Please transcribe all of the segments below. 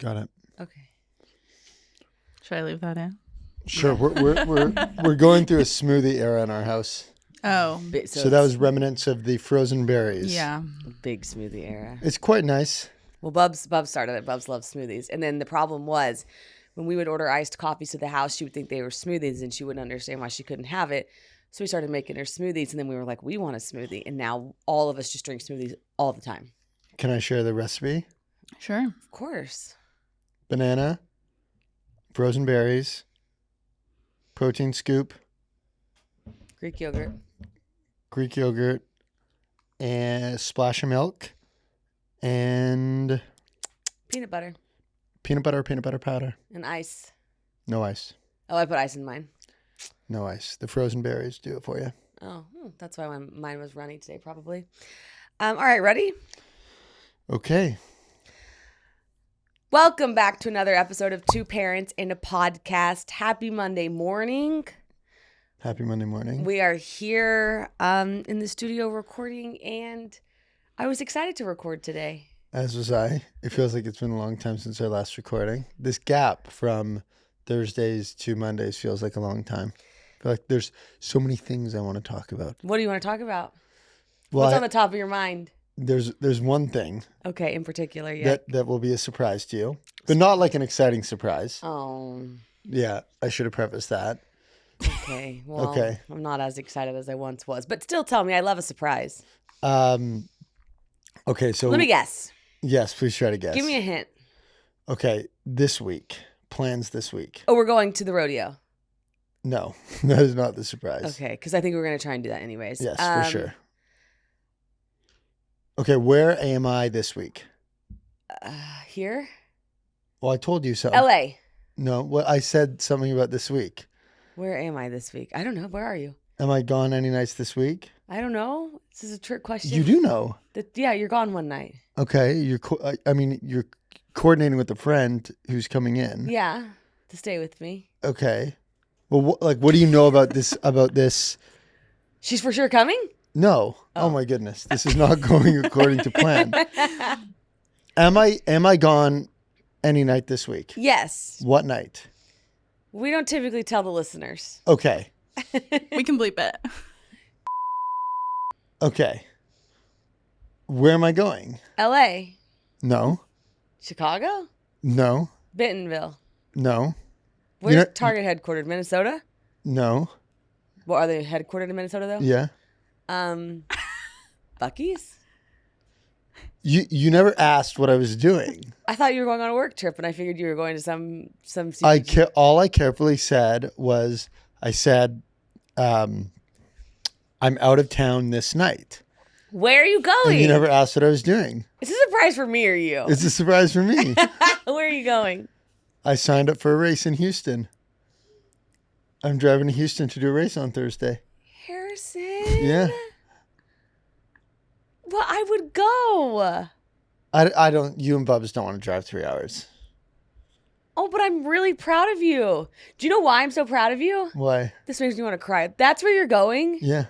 Got it. Okay. Should I leave that in? Sure. We're going through a smoothie era in our house. Oh. So that was remnants of the frozen berries. Yeah. Big smoothie era. It's quite nice. Well, Bubs started it. Bubs loves smoothies. And then the problem was when we would order iced coffees to the house, she would think they were smoothies and she wouldn't understand why she couldn't have it. So we started making her smoothies, and then we were like, we want a smoothie. And now all of us just drink smoothies all the time. Can I share the recipe? Sure. Of course. Banana, frozen berries, protein scoop, Greek yogurt. and a splash of milk, and Peanut butter. peanut butter powder. And ice. No ice. Oh, I put ice in mine. No ice. The frozen berries do it for you. Oh, that's why mine was runny today, probably. All right, ready? Okay. Welcome back to another episode of Two Parents and a Podcast. Happy Monday morning. Happy Monday morning. We are here in the studio recording, and I was excited to record today. As was I. It feels like it's been a long time since our last recording. This gap from Thursdays to Mondays feels like a long time. I feel like there's so many things I want to talk about. What do you want to talk about? Well, What's on the top of your mind? There's one thing Okay, in particular, yeah. that will be a surprise to you, but not like an exciting surprise. Oh, Yeah, I should have prefaced that. okay. Well, Okay. I'm not as excited as I once was, but still tell me. I love a surprise. Okay, so Let me guess. yes, please try to guess. Give me a hint. Okay, plans this week. Oh, we're going to the rodeo. No, that is not the surprise. Okay, because I think we're going to try and do that anyways. Yes, for sure. Okay, where am I this week? Here? Well, I told you so. LA. No, well, I said something about this week. Where am I this week? I don't know. Where are you? Am I gone any nights this week? I don't know. This is a trick question. You do know. Yeah, you're gone one night. Okay, you're coordinating with a friend who's coming in. Yeah, to stay with me. Okay. Well, what do you know about this? She's for sure coming? No. Oh my goodness, this is not going according to plan. Am I gone any night this week? Yes. What night? We don't typically tell the listeners. Okay. We can bleep it. Okay. Where am I going? LA. No. Chicago? No. Bentonville. No. Where's Target headquartered? Minnesota? No. Well, are they headquartered in Minnesota though? Yeah. Buc-ee's? You never asked what I was doing. I thought you were going on a work trip, and I figured you were going to some All I carefully said was I'm out of town this night. Where are you going? And you never asked what I was doing. Is this a surprise for me or you? It's a surprise for me. Where are you going? I signed up for a race in Houston. I'm driving to Houston to do a race on Thursday. Harrison? Yeah. Well, I would go. I don't, you and Bubs don't want to drive 3 hours. Oh, but I'm really proud of you. Do you know why I'm so proud of you? Why? This makes me want to cry. That's where you're going? Yeah.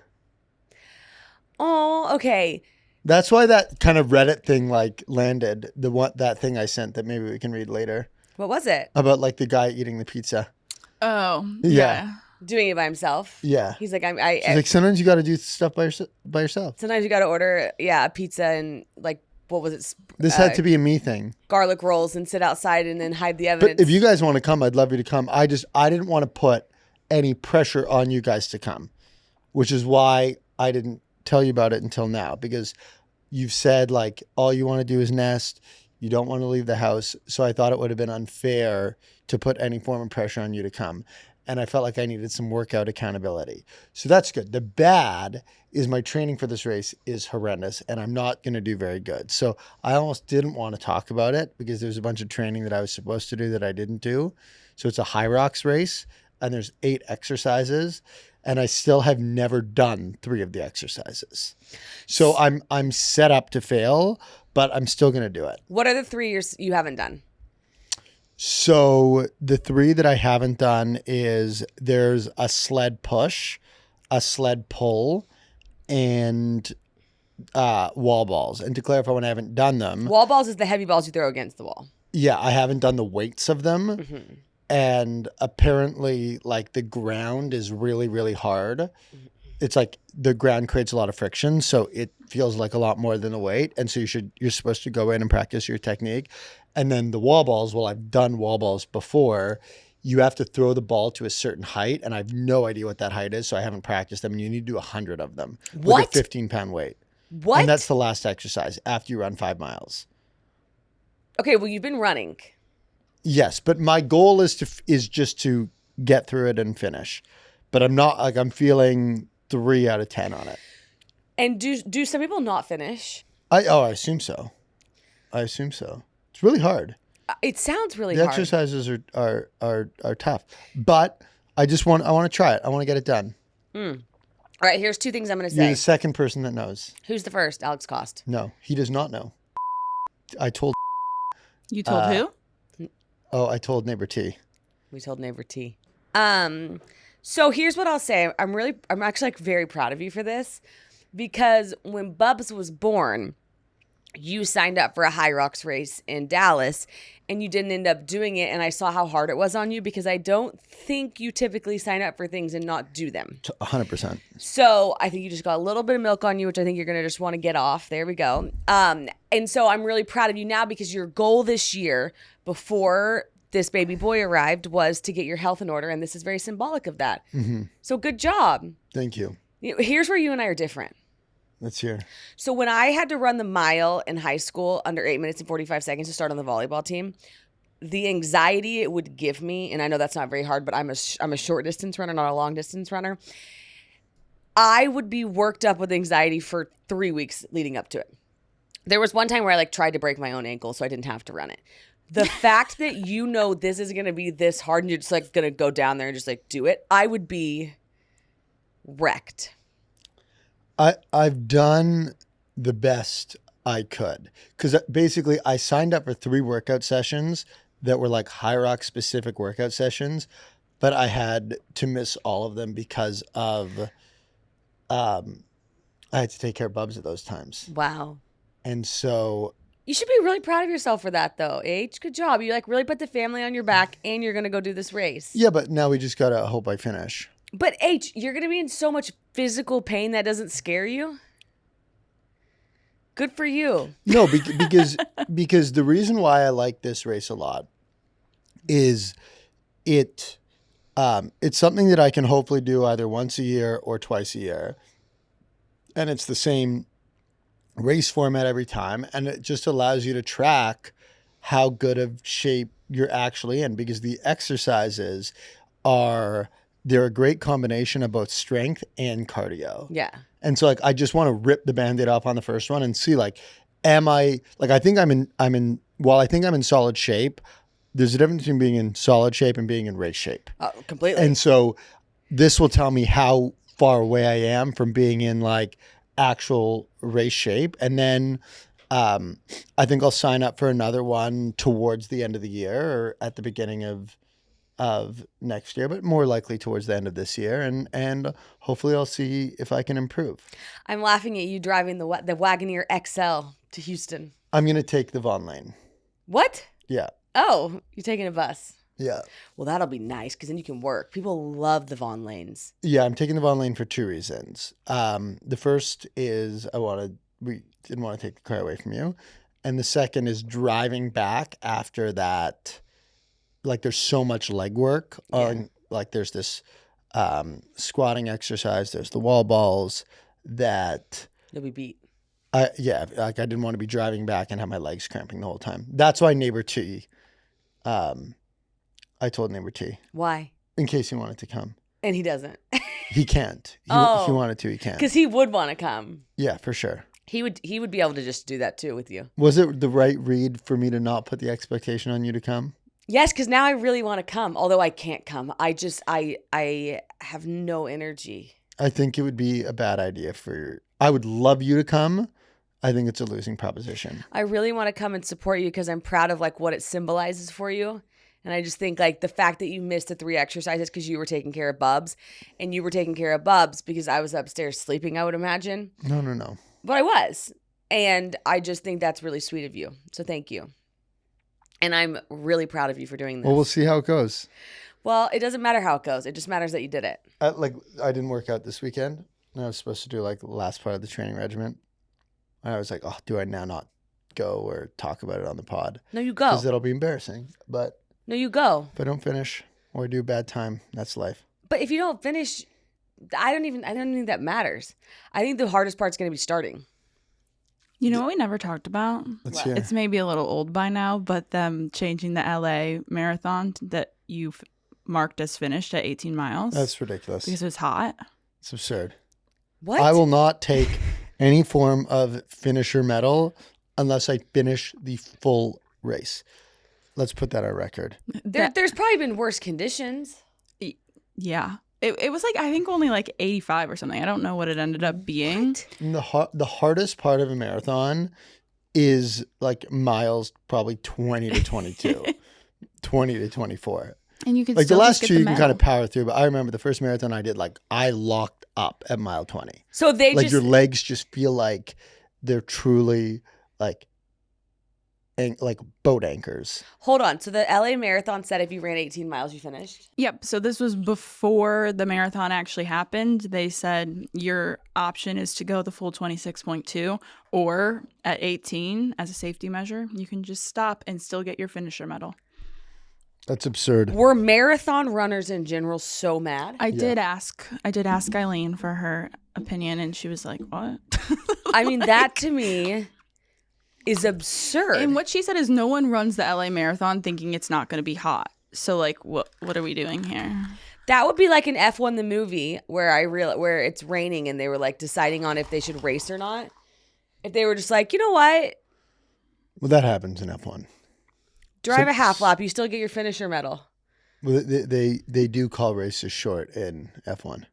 Oh, okay. That's why that kind of Reddit thing landed. That thing I sent that maybe we can read later. What was it? About the guy eating the pizza. Oh, Yeah. Doing it by himself. Yeah. He's like, She's like, sometimes you got to do stuff by yourself. Sometimes you got to order, a pizza and what was it? This had to be a me thing. Garlic rolls and sit outside and then hide the evidence. But if you guys want to come, I'd love you to come. I didn't want to put any pressure on you guys to come, which is why I didn't tell you about it until now, because you've said all you want to do is nest. You don't want to leave the house. So I thought it would have been unfair to put any form of pressure on you to come. And I felt like I needed some workout accountability. So that's good. The bad is my training for this race is horrendous and I'm not going to do very good. So I almost didn't want to talk about it because there's a bunch of training that I was supposed to do that I didn't do. So it's a HYROX race and there's 8 exercises and I still have never done 3 of the exercises. So I'm set up to fail, but I'm still going to do it. What are the 3 you haven't done? So the 3 that I haven't done is there's a sled push, a sled pull, and wall balls. And to clarify, when I haven't done them, Wall balls is the heavy balls you throw against the wall. Yeah, I haven't done the weights of them. Mm-hmm. And apparently, like, the ground is really, really hard. It's like the ground creates a lot of friction, so it feels like a lot more than the weight. And so you're supposed to go in and practice your technique. And then the wall balls, well, I've done wall balls before. You have to throw the ball to a certain height, and I have no idea what that height is, so I haven't practiced them. And you need to do 100 of them with What? a 15-pound weight. What? And that's the last exercise after you run 5 miles. Okay, well, you've been running. Yes, but my goal is just to get through it and finish. But I'm not like I'm feeling 3 out of 10 on it. And do some people not finish? I assume so. It's really hard. It sounds really The hard. exercises are tough. But I want to try it. I want to get it done. All right, here's 2 things I'm going to You're say. the second person that knows. Who's the first? Alex Cost. No, he does not know. I told You told who? I told neighbor T. We told neighbor T. So here's what I'll say. I'm actually like very proud of you for this, because when Bubs was born, you signed up for a HYROX race in Dallas and you didn't end up doing it. And I saw how hard it was on you, because I don't think you typically sign up for things and not do them. 100%. So I think you just got a little bit of milk on you, which I think you're going to just want to get off. There we go. And so I'm really proud of you now, because your goal this year before this baby boy arrived was to get your health in order. And this is very symbolic of that. Mm-hmm. So good job. Thank you. Here's where you and I are different. Let's hear. So when I had to run the mile in high school under 8 minutes and 45 seconds to start on the volleyball team, the anxiety it would give me, and I know that's not very hard, but I'm a short distance runner, not a long distance runner. I would be worked up with anxiety for 3 weeks leading up to it. There was one time where I like tried to break my own ankle so I didn't have to run it. The fact that you know this is going to be this hard and you're just like going to go down there and just like do it, I would be wrecked. I've done the best I could, because basically I signed up for 3 workout sessions that were like HYROX specific workout sessions, but I had to miss all of them because of I had to take care of Bubs at those times. Wow. And so You should be really proud of yourself for that, though, H. Good job. You like really put the family on your back, and you're going to go do this race. yeah, but now we just gotta hope I finish. But H, you're going to be in so much physical pain that doesn't scare you. Good for you. No, because the reason why I like this race a lot is it's something that I can hopefully do either once a year or twice a year, and it's the same race format every time, and it just allows you to track how good of shape you're actually in, because the exercises they're a great combination of both strength and cardio. Yeah. And so like I just want to rip the Band-Aid off on the first one and see like, I think I'm in solid shape, there's a difference between being in solid shape and being in race shape. Oh, completely. And so this will tell me how far away I am from being in like actual race shape. And then I think I'll sign up for another one towards the end of the year or at the beginning of next year, but more likely towards the end of this year. And hopefully I'll see if I can improve. I'm laughing at you driving the Wagoneer XL to Houston. I'm going to take the Von Lane. What? Yeah. Oh, you're taking a bus. Yeah. Well, that'll be nice because then you can work. People love the Von Lanes. Yeah, I'm taking the Von Lane for 2 reasons. The first is we didn't want to take the car away from you. And the second is driving back after that. Like there's so much leg work on, like there's this squatting exercise, there's the wall balls that You'll be beat. I didn't want to be driving back and have my legs cramping the whole time. That's why neighbor T, I told neighbor T. Why? In case he wanted to come. And he doesn't. He can't. He wanted to, he can't. Because he would want to come. Yeah, for sure. He would be able to just do that too with you. Was it the right read for me to not put the expectation on you to come? Yes, because now I really want to come, although I can't come. I have no energy. I think it would be a bad idea I would love you to come. I think it's a losing proposition. I really want to come and support you because I'm proud of like what it symbolizes for you. And I just think like the fact that you missed the 3 exercises because you were taking care of Bubs, and you were taking care of Bubs because I was upstairs sleeping, I would imagine. No. But I was. And I just think that's really sweet of you. So thank you. And I'm really proud of you for doing this. Well, we'll see how it goes. Well, it doesn't matter how it goes. It just matters that you did it. I didn't work out this weekend. And I was supposed to do like the last part of the training regimen. And I was like, oh, do I now not go or talk about it on the pod? No, you go. Because it'll be embarrassing. But No, you go. if I don't finish or do a bad time, that's life. But if you don't finish, I don't think that matters. I think the hardest part's going to be starting. You know what we never talked about? Let's hear. It's maybe a little old by now, but them changing the LA marathon that you've marked as finished at 18 miles. That's ridiculous. Because it was hot. It's absurd. What? I will not take any form of finisher medal unless I finish the full race. Let's put that on record. There's probably been worse conditions. Yeah. It was like, I think only like 85 or something. I don't know what it ended up being. What? And the hardest part of a marathon is like miles probably 20 to 22, 20 to 24. And you can Like the still last just get two the you can kind of medal. power through, but I remember the first marathon I did, like I locked up at mile 20. So they Like just your legs just feel like they're truly like boat anchors. hold on. So the LA Marathon said if you ran 18 miles, you finished. Yep. So this was before the marathon actually happened. They said your option is to go the full 26.2, or at 18 as a safety measure, you can just stop and still get your finisher medal. That's absurd. Were marathon runners in general so mad? I did ask Eileen for her opinion, and she was like, "What?" I mean, that to me is absurd. And what she said is no one runs the LA marathon thinking it's not going to be hot. So like, what are we doing here? That would be like an F1 the movie where it's raining and they were like deciding on if they should race or not. If they were just like, you know what, Well, that happens in F1. drive a half lap, you still get your finisher medal. Well, they do call races short in F1.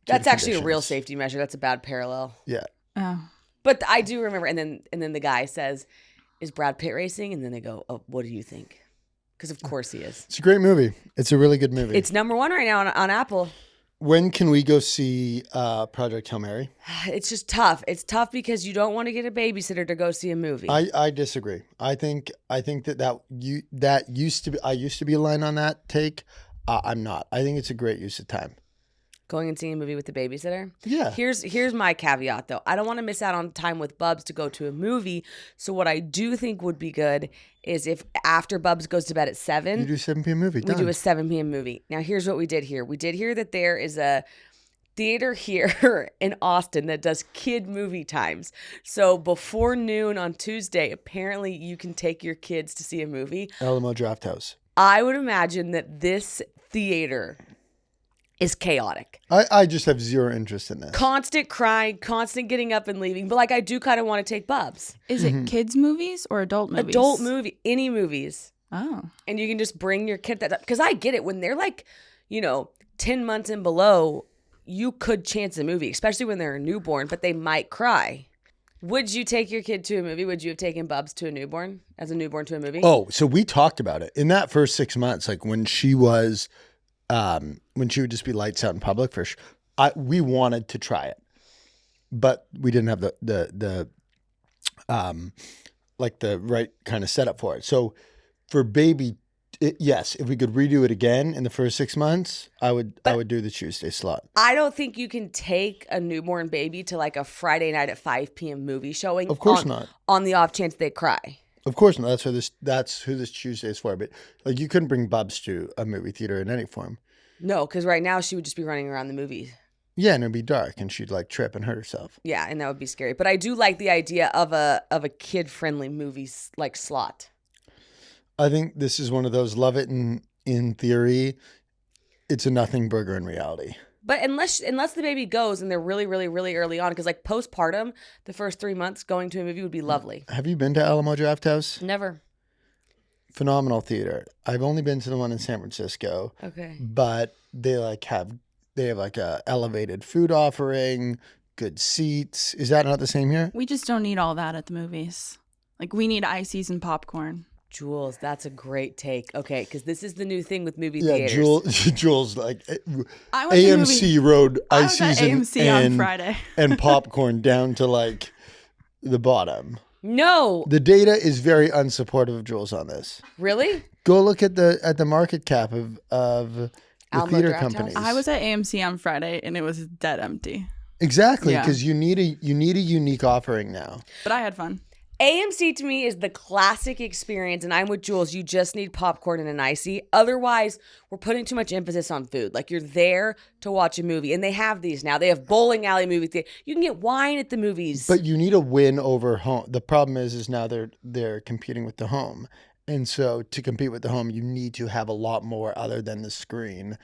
That's actually a real conditions. safety measure. That's a bad parallel. Yeah. Oh. But I do remember, and then the guy says, "Is Brad Pitt racing?" And then they go, "Oh, what do you think?" Because of course he is. It's a great movie. It's a really good movie. It's number one right now on Apple. When can we go see Project Hail Mary? It's just tough. It's tough because you don't want to get a babysitter to go see a movie. I disagree. I think that used to be. I used to be aligned on that take. I'm not. I think it's a great use of time. Going and seeing a movie with the babysitter. Yeah. Here's my caveat though. I don't want to miss out on time with Bubs to go to a movie. So what I do think would be good is if after Bubs goes to bed at 7, You do 7 p.m. movie. we Done. do a 7 p.m. movie. Now here's what we did here. We did hear that there is a theater here in Austin that does kid movie times. So before noon on Tuesday, apparently you can take your kids to see a movie. Alamo Draft House. I would imagine that this theater is chaotic. I just have zero interest in this. Constant crying, constant getting up and leaving. But like I do kind of want to take Bubs. Is it kids movies or adult movies? Adult movie, any movies. Oh. And you can just bring your kid that, because I get it when they're like, 10 months and below, you could chance a movie, especially when they're a newborn, but they might cry. Would you take your kid to a movie? Would you have taken Bubs to a newborn, as a newborn to a movie? Oh, so we talked about it in that first 6 months, like when she was, when she would just be lights out in public. We wanted to try it, but we didn't have the right kind of setup for it. So for baby, yes, if we could redo it again in the first 6 months, I would do the Tuesday slot. I don't think you can take a newborn baby to like a Friday night at 5 p.m. movie showing. Of course not. On the off chance they cry. Of course not. That's who this Tuesday is for. But like, you couldn't bring Bubs to a movie theater in any form. No, because right now she would just be running around the movie. Yeah, and it'd be dark, and she'd like trip and hurt herself. Yeah, and that would be scary. But I do like the idea of a kid friendly movie like slot. I think this is one of those love it in theory. It's a nothing burger in reality. But unless the baby goes and they're really, really, really early on, because like postpartum, the first 3 months going to a movie would be lovely. Have you been to Alamo Draft House? Never. Phenomenal theater. I've only been to the one in San Francisco. Okay. But they have like a elevated food offering, good seats. Is that not the same here? We just don't need all that at the movies. Like, we need ices and popcorn. Jules, that's a great take. Okay, because this is the new thing with movie Yeah, theaters. Jules like I went to the movie- AMC road I was at ices AMC on Friday. and popcorn down to like the bottom. No. The data is very unsupportive of Jules on this. Really? Go look at the market cap of the Alamo theater Drafthouse? companies. I was at AMC on Friday and it was dead empty. Exactly, Yeah. because you need a unique offering now. But I had fun. AMC to me is the classic experience, and I'm with Jules. You just need popcorn and an icy. Otherwise, we're putting too much emphasis on food. Like, you're there to watch a movie, and they have these now. They have bowling alley movie theater. You can get wine at the movies. But you need a win over home. The problem is now they're competing with the home, and so to compete with the home, you need to have a lot more other than the screen.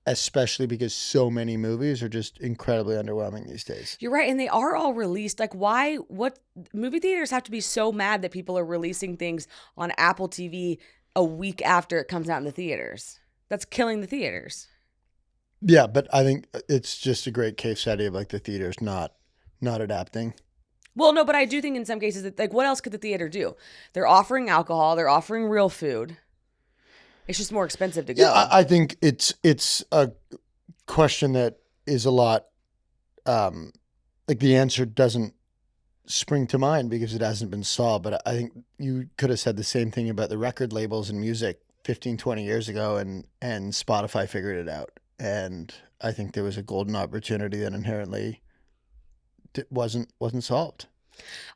Especially because so many movies are just incredibly underwhelming these days. You're right, and they are all released. Like, why? What movie theaters have to be so mad that people are releasing things on Apple TV a week after it comes out in the theaters? That's killing the theaters. Yeah, but I think it's just a great case study of like the theaters not adapting. Well, no, but I do think in some cases that, like, what else could the theater do? They're offering alcohol. They're offering real food. It's just more expensive to go. Yeah, I think it's a question that is a lot like the answer doesn't spring to mind because it hasn't been solved. But I think you could have said the same thing about the record labels and music 15, 20 years ago, and Spotify figured it out. And I think there was a golden opportunity that inherently wasn't solved.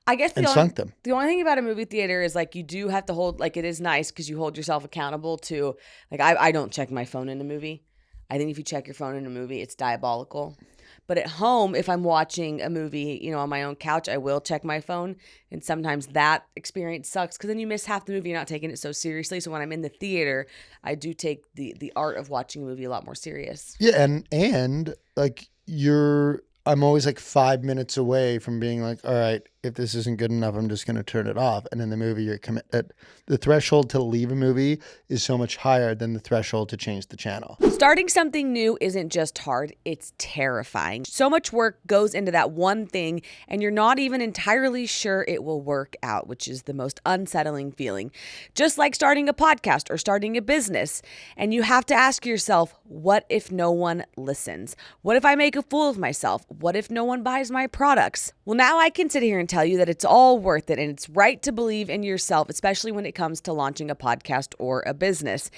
I guess and sunk them. The only thing about a movie theater is like you do have to hold, like, it is nice because you hold yourself accountable to, like, I don't check my phone in a movie. I think if you check your phone in a movie, it's diabolical. But at home, if I'm watching a movie, you know, on my own couch, I will check my phone. And sometimes that experience sucks because then you miss half the movie. You're not taking it so seriously. So when I'm in the theater, I do take the art of watching a movie a lot more serious. Yeah, and like I'm always like 5 minutes away from being like, all right, if this isn't good enough, I'm just going to turn it off. And in the movie, the threshold to leave a movie is so much higher than the threshold to change the channel. Starting something new isn't just hard, it's terrifying. So much work goes into that one thing, and you're not even entirely sure it will work out, which is the most unsettling feeling. Just like starting a podcast or starting a business. And you have to ask yourself, what if no one listens? What if I make a fool of myself? What if no one buys my products? Well, now I can sit here and tell you that it's all worth it, and it's right to believe in yourself, especially when it comes to launching a podcast or a business.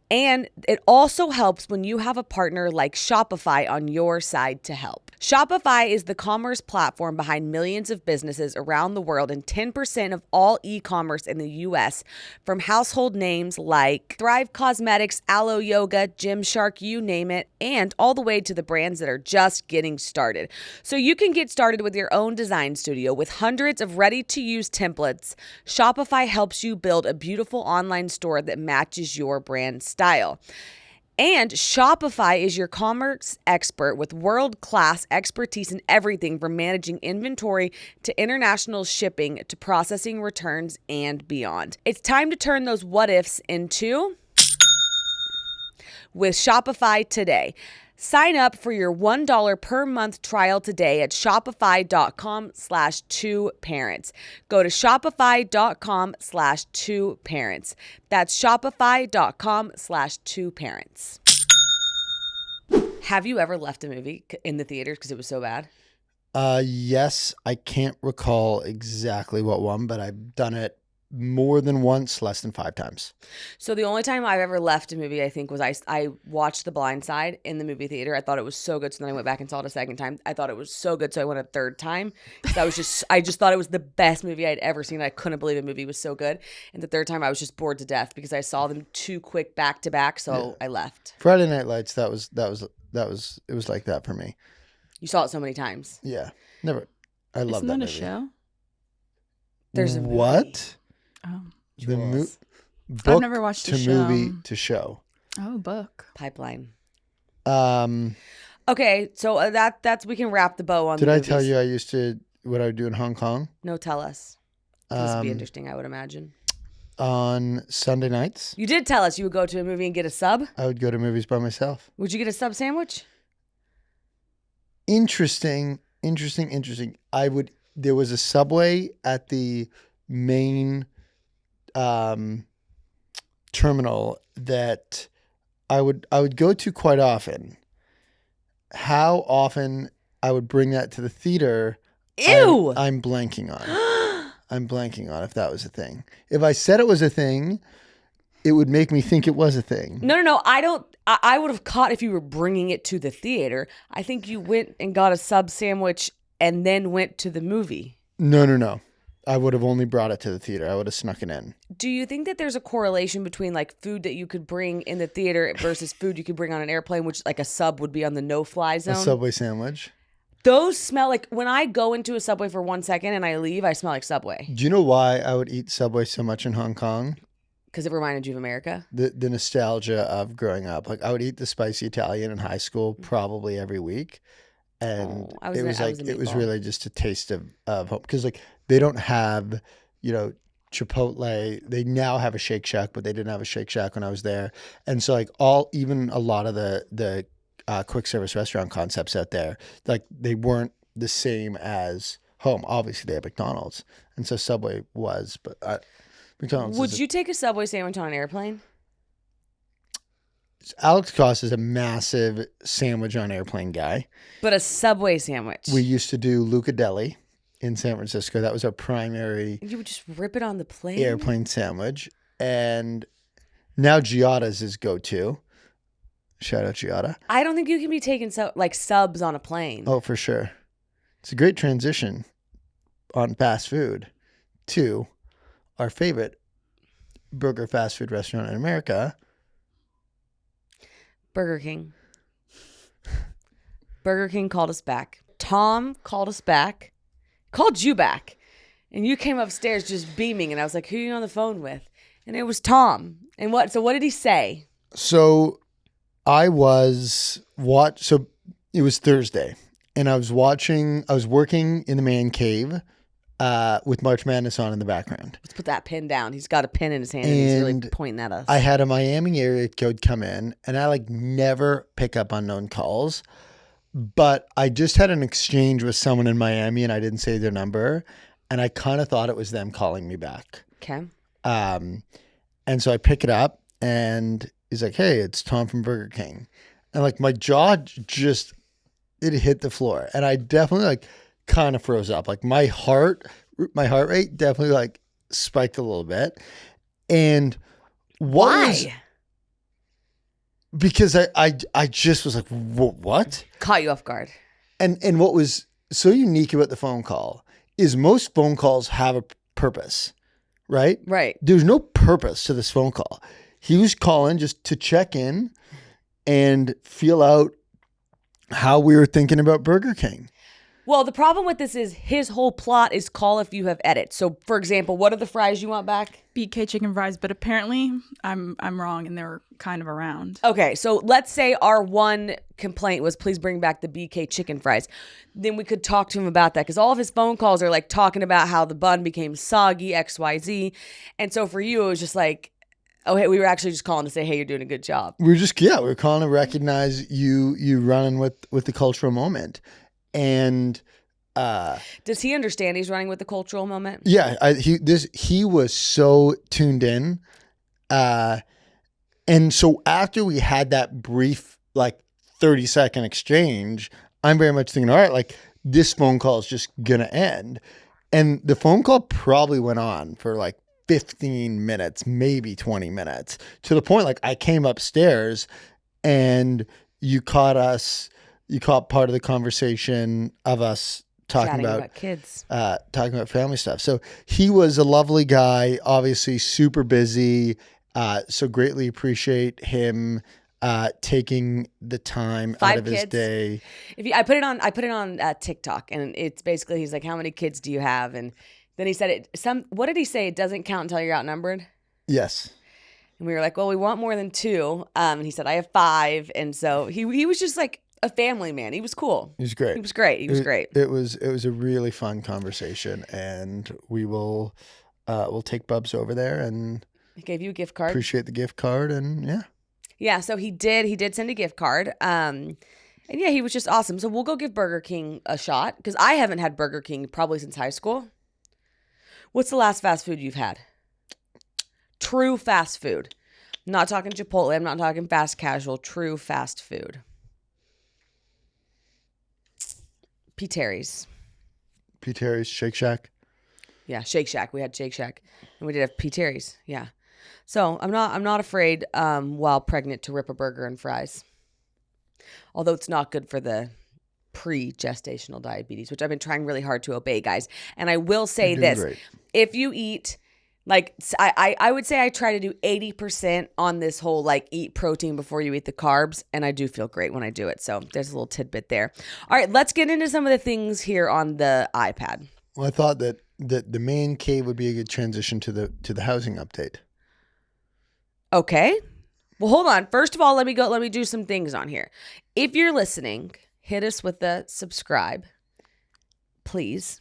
And it also helps when you have a partner like Shopify on your side to help. Shopify is the commerce platform behind millions of businesses around the world and 10% of all e-commerce in the US, from household names like Thrive Cosmetics, Aloe Yoga, Gymshark, you name it, and all the way to the brands that are just getting started. So you can get started with your own design studio with hundreds of ready-to-use templates. Shopify helps you build a beautiful online store that matches your brand style. And Shopify is your commerce expert with world-class expertise in everything from managing inventory to international shipping to processing returns and beyond. It's time to turn those what ifs into with Shopify today. Sign up for your $1 per month trial today at shopify.com/2parents. Go to shopify.com/2parents. That's shopify.com/2parents. Have you ever left a movie in the theaters because it was so bad? Yes, I can't recall exactly what one, but I've done it more than once, less than 5 times. So the only time I've ever left a movie, I think, was I watched The Blind Side in the movie theater. I thought it was so good, so then I went back and saw it a second time. I thought it was so good, so I went a third time. I just thought it was the best movie I'd ever seen. I couldn't believe a movie was so good. And the third time, I was just bored to death because I saw them too quick back to back, so I left. Friday Night Lights, it was like that for me. You saw it so many times. Yeah, never. I love Isn't that that movie. a show? There's a movie. What? Oh. Jules. Book I've never watched to the show. movie to show. Oh, book. Pipeline. Um, Okay, so that's we can wrap the bow on. did the I tell movies. you I used to what I would do in Hong Kong? No, tell us. This would be interesting, I would imagine. On Sunday nights, You did tell us you would go to a movie and get a sub. I would go to movies by myself. Would you get a sub sandwich? Interesting. There was a Subway at the main terminal that I would go to quite often. How often I would bring that to the theater, Ew! I'm blanking on. I'm blanking on if that was a thing. If I said it was a thing, it would make me think it was a thing. No. I don't. I would have caught if you were bringing it to the theater. I think you went and got a sub sandwich and then went to the movie. No. I would have only brought it to the theater. I would have snuck it in. Do you think that there's a correlation between like food that you could bring in the theater versus food you could bring on an airplane, which like a sub would be on the no-fly zone? A Subway sandwich. Those smell like, when I go into a Subway for 1 second and I leave, I smell like Subway. Do you know why I would eat Subway so much in Hong Kong? Because it reminded you of America? The nostalgia of growing up. Like I would eat the spicy Italian in high school probably every week. And it was really just a taste of home. Because like they don't have, Chipotle. They now have a Shake Shack, but they didn't have a Shake Shack when I was there. And so like even a lot of the quick service restaurant concepts out there, like they weren't the same as home. Obviously they have McDonald's. And so Subway was, but McDonald's. Would you take a Subway sandwich on an airplane? Alex Cost is a massive sandwich on airplane guy. But a Subway sandwich. We used to do Luca Deli in San Francisco. That was our primary You would just rip it on the plane? airplane sandwich. And now Giada's is go-to. Shout out Giada. I don't think you can be taking subs on a plane. Oh, for sure. It's a great transition on fast food to our favorite burger fast food restaurant in America. Burger King. Burger King called us back. Tom called us back. Called you back. And you came upstairs just beaming. And I was like, who are you on the phone with? And it was Tom. And what did he say? So so it was Thursday. And I was working in the man cave with March Madness on in the background. Let's put that pin down. He's got a pin in his hand and he's really pointing at us. I had a Miami area code come in, and I never pick up unknown calls. But I just had an exchange with someone in Miami, and I didn't say their number, and I kind of thought it was them calling me back. Okay. And so I pick it up, and he's like, "Hey, it's Tom from Burger King," and my jaw just it hit the floor, and I definitely kind of froze up. My heart rate definitely spiked a little bit. And why? Because I just was like, what? Caught you off guard. And what was so unique about the phone call is most phone calls have a purpose, right? Right. There's no purpose to this phone call. He was calling just to check in and feel out how we were thinking about Burger King. Well, the problem with this is his whole plot is call if you have edits. So, for example, what are the fries you want back? BK chicken fries, but apparently I'm wrong and they're kind of around. Okay, so let's say our one complaint was please bring back the BK chicken fries. Then we could talk to him about that because all of his phone calls are talking about how the bun became soggy, XYZ. And so for you, it was just oh, hey, we were actually just calling to say, hey, you're doing a good job. We were calling to recognize you running with the cultural moment. And does he understand he's running with the cultural moment? Yeah, he was so tuned in. And so after we had that brief 30-second exchange, I'm very much thinking, all right, this phone call is just gonna end. And the phone call probably went on for 15 minutes, maybe 20 minutes, to the point I came upstairs and you caught part of the conversation of us talking about kids, talking about family stuff. So he was a lovely guy, obviously super busy. So greatly appreciate him taking the time out of his day. I put it on TikTok, and it's basically he's like, how many kids do you have? And then he said what did he say? It doesn't count until you're outnumbered. Yes. And we were like, well, we want more than 2. And he said, I have 5. And so he was just a family man. He was cool. He was great. He was great. It was a really fun conversation, and we'll take Bubs over there and he gave you a gift card. Appreciate the gift card, and yeah. So he did send a gift card. And yeah, he was just awesome. So we'll go give Burger King a shot because I haven't had Burger King probably since high school. What's the last fast food you've had? True fast food. I'm not talking Chipotle. I'm not talking fast casual. True fast food. P. Terry's, Shake Shack. Yeah, Shake Shack. We had Shake Shack, and we did have P. Terry's. Yeah. So I'm not afraid while pregnant to rip a burger and fries. Although it's not good for the pre-gestational diabetes, which I've been trying really hard to obey, guys. And I will say You're doing this: great. if you eat, like, I would say I try to do 80% on this whole like eat protein before you eat the carbs, and I do feel great when I do it. So there's a little tidbit there. All right, let's get into some of the things here on the iPad. Well, I thought that the man cave would be a good transition to the housing update. Okay. Well, hold on. First of all, let me do some things on here. If you're listening, hit us with the subscribe, please.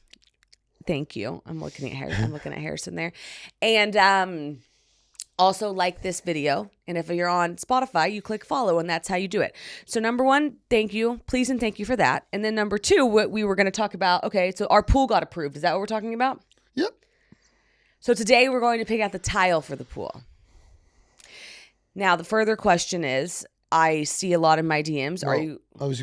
Thank you. I'm looking at Harrison there. And also like this video. And if you're on Spotify, you click follow, and that's how you do it. So number one, thank you. Please and thank you for that. And then number two, what we were going to talk about. Okay, so our pool got approved. Is that what we're talking about? Yep. So today we're going to pick out the tile for the pool. Now, the further question is, I see a lot in my DMs.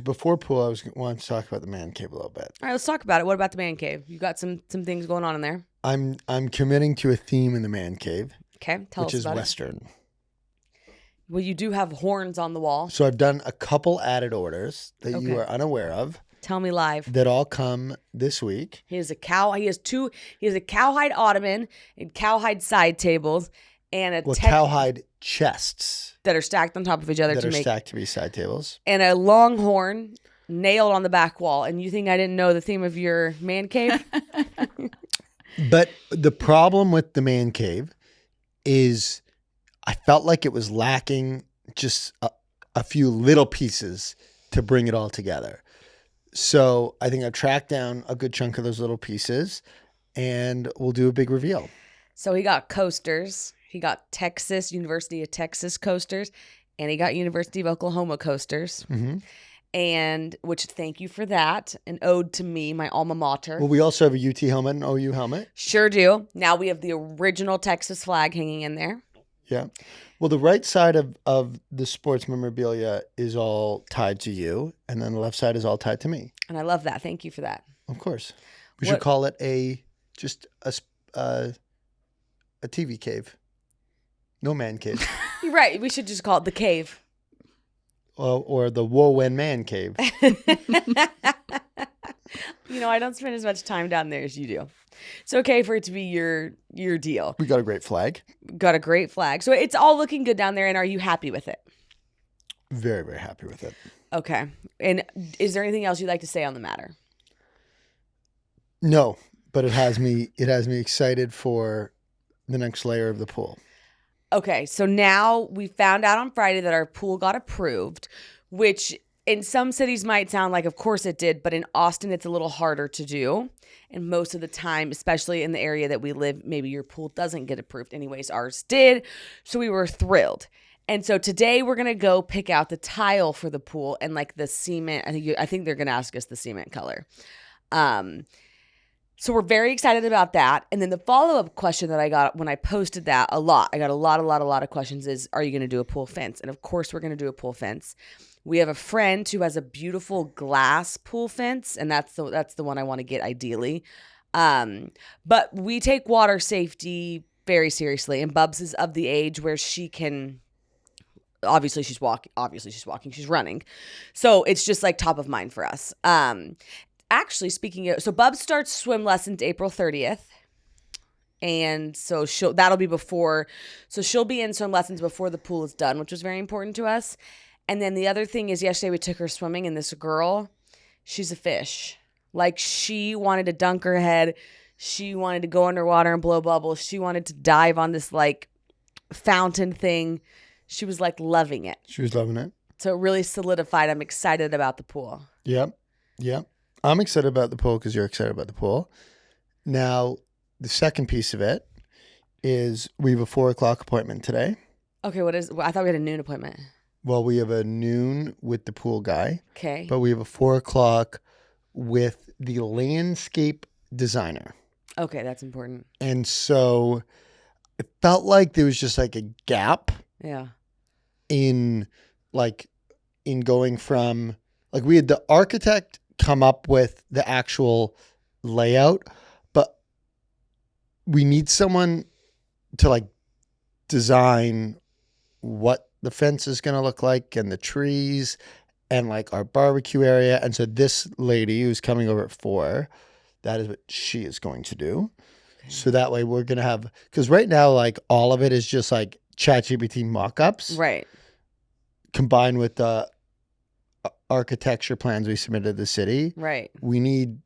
Before pool, I wanted to talk about the man cave a little bit. All right, let's talk about it. What about the man cave? You got some things going on in there. I'm committing to a theme in the man cave. Okay, tell us about it. Which is Western. Well, you do have horns on the wall. So I've done a couple added orders that you are unaware of. Tell me live. That all come this week. He has a cowhide ottoman and cowhide side tables and cowhide chests that are stacked on top of each other stacked to be side tables, and a longhorn nailed on the back wall. And you think I didn't know the theme of your man cave? But the problem with the man cave is I felt like it was lacking just a few little pieces to bring it all together. So I think I've tracked down a good chunk of those little pieces, and we'll do a big reveal. So he got coasters. He got University of Texas coasters, and he got University of Oklahoma coasters. Mm-hmm. And which, thank you for that. An ode to me, my alma mater. Well, we also have a UT helmet and OU helmet. Sure do. Now we have the original Texas flag hanging in there. Yeah. Well, the right side of the sports memorabilia is all tied to you, and then the left side is all tied to me. And I love that. Thank you for that. Of course. We should call it a TV cave. No man cave. You're right. We should just call it the cave. Or the Whoa and Man cave. I don't spend as much time down there as you do. It's okay for it to be your deal. We got a great flag. Got a great flag. So it's all looking good down there, and are you happy with it? Very, very happy with it. Okay. And is there anything else you'd like to say on the matter? No, but it has me excited for the next layer of the pool. Okay, so now we found out on Friday that our pool got approved, which in some cities might sound like, of course it did, but in Austin it's a little harder to do. And most of the time, especially in the area that we live, maybe your pool doesn't get approved. Anyways, ours did, so we were thrilled. And so today we're going to go pick out the tile for the pool and like the cement. I think they're going to ask us the cement color. So we're very excited about that. And then the follow-up question that I got when I posted that I got a lot of questions is, are you going to do a pool fence? And of course we're going to do a pool fence. We have a friend who has a beautiful glass pool fence, and that's the one I want to get ideally. But we take water safety very seriously, and Bubs is of the age where she can, obviously she's walking, she's running. So it's just like top of mind for us. Actually, speaking of, so Bubs starts swim lessons April 30th. And so that'll be before, so she'll be in swim lessons before the pool is done, which was very important to us. And then the other thing is yesterday we took her swimming, and this girl, she's a fish. Like, she wanted to dunk her head. She wanted to go underwater and blow bubbles. She wanted to dive on this like fountain thing. She was like loving it. She was loving it. So it really solidified. I'm excited about the pool. Yep. I'm excited about the pool because you're excited about the pool. Now, the second piece of it is we have a 4:00 appointment today. Okay, I thought we had a noon appointment. Well, we have a noon with the pool guy. Okay. But we have a 4:00 with the landscape designer. Okay, that's important. And so it felt like there was just like a gap. Yeah. In going from, like, we had the architect come up with the actual layout, but we need someone to like design what the fence is going to look like and the trees and like our barbecue area. And so this lady who's coming over at 4, that is what she is going to do. So that way we're going to have, because right now, like all of it is just like ChatGPT mock-ups. Right. Combined with the architecture plans we submitted to the city. Right. We need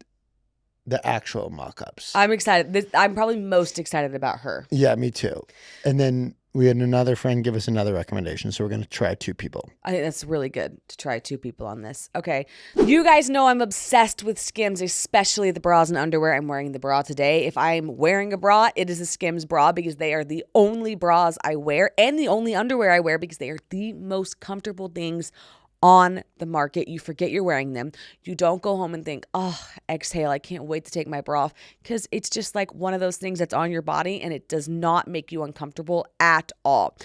the actual mock-ups. I'm excited. I'm probably most excited about her. Yeah, me too. And then we had another friend give us another recommendation. So we're going to try 2 people. I think that's really good to try 2 people on this. Okay. You guys know I'm obsessed with Skims, especially the bras and underwear. I'm wearing the bra today. If I'm wearing a bra, it is a Skims bra because they are the only bras I wear and the only underwear I wear because they are the most comfortable things on the market. You forget you're wearing them. You don't go home and think, oh, exhale, I can't wait to take my bra off, because it's just like one of those things that's on your body and it does not make you uncomfortable at all.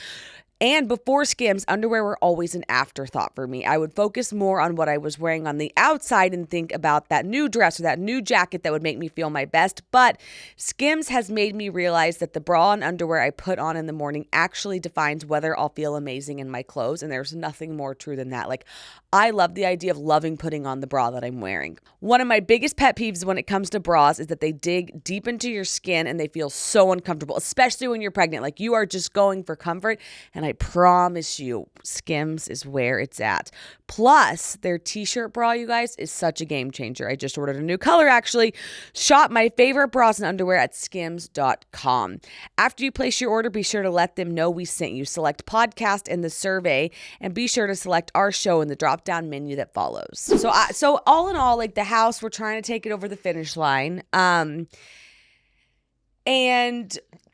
And before Skims, underwear were always an afterthought for me. I would focus more on what I was wearing on the outside and think about that new dress or that new jacket that would make me feel my best. But Skims has made me realize that the bra and underwear I put on in the morning actually defines whether I'll feel amazing in my clothes. And there's nothing more true than that. Like, I love the idea of loving putting on the bra that I'm wearing. One of my biggest pet peeves when it comes to bras is that they dig deep into your skin and they feel so uncomfortable, especially when you're pregnant. Like, you are just going for comfort. And I promise you, Skims is where it's at. Plus, their t-shirt bra, you guys, is such a game changer. I just ordered a new color, actually. Shop my favorite bras and underwear at skims.com. After you place your order, be sure to let them know we sent you. Select podcast in the survey, and be sure to select our show in the drop-down menu that follows. So all in all, like the house, we're trying to take it over the finish line. And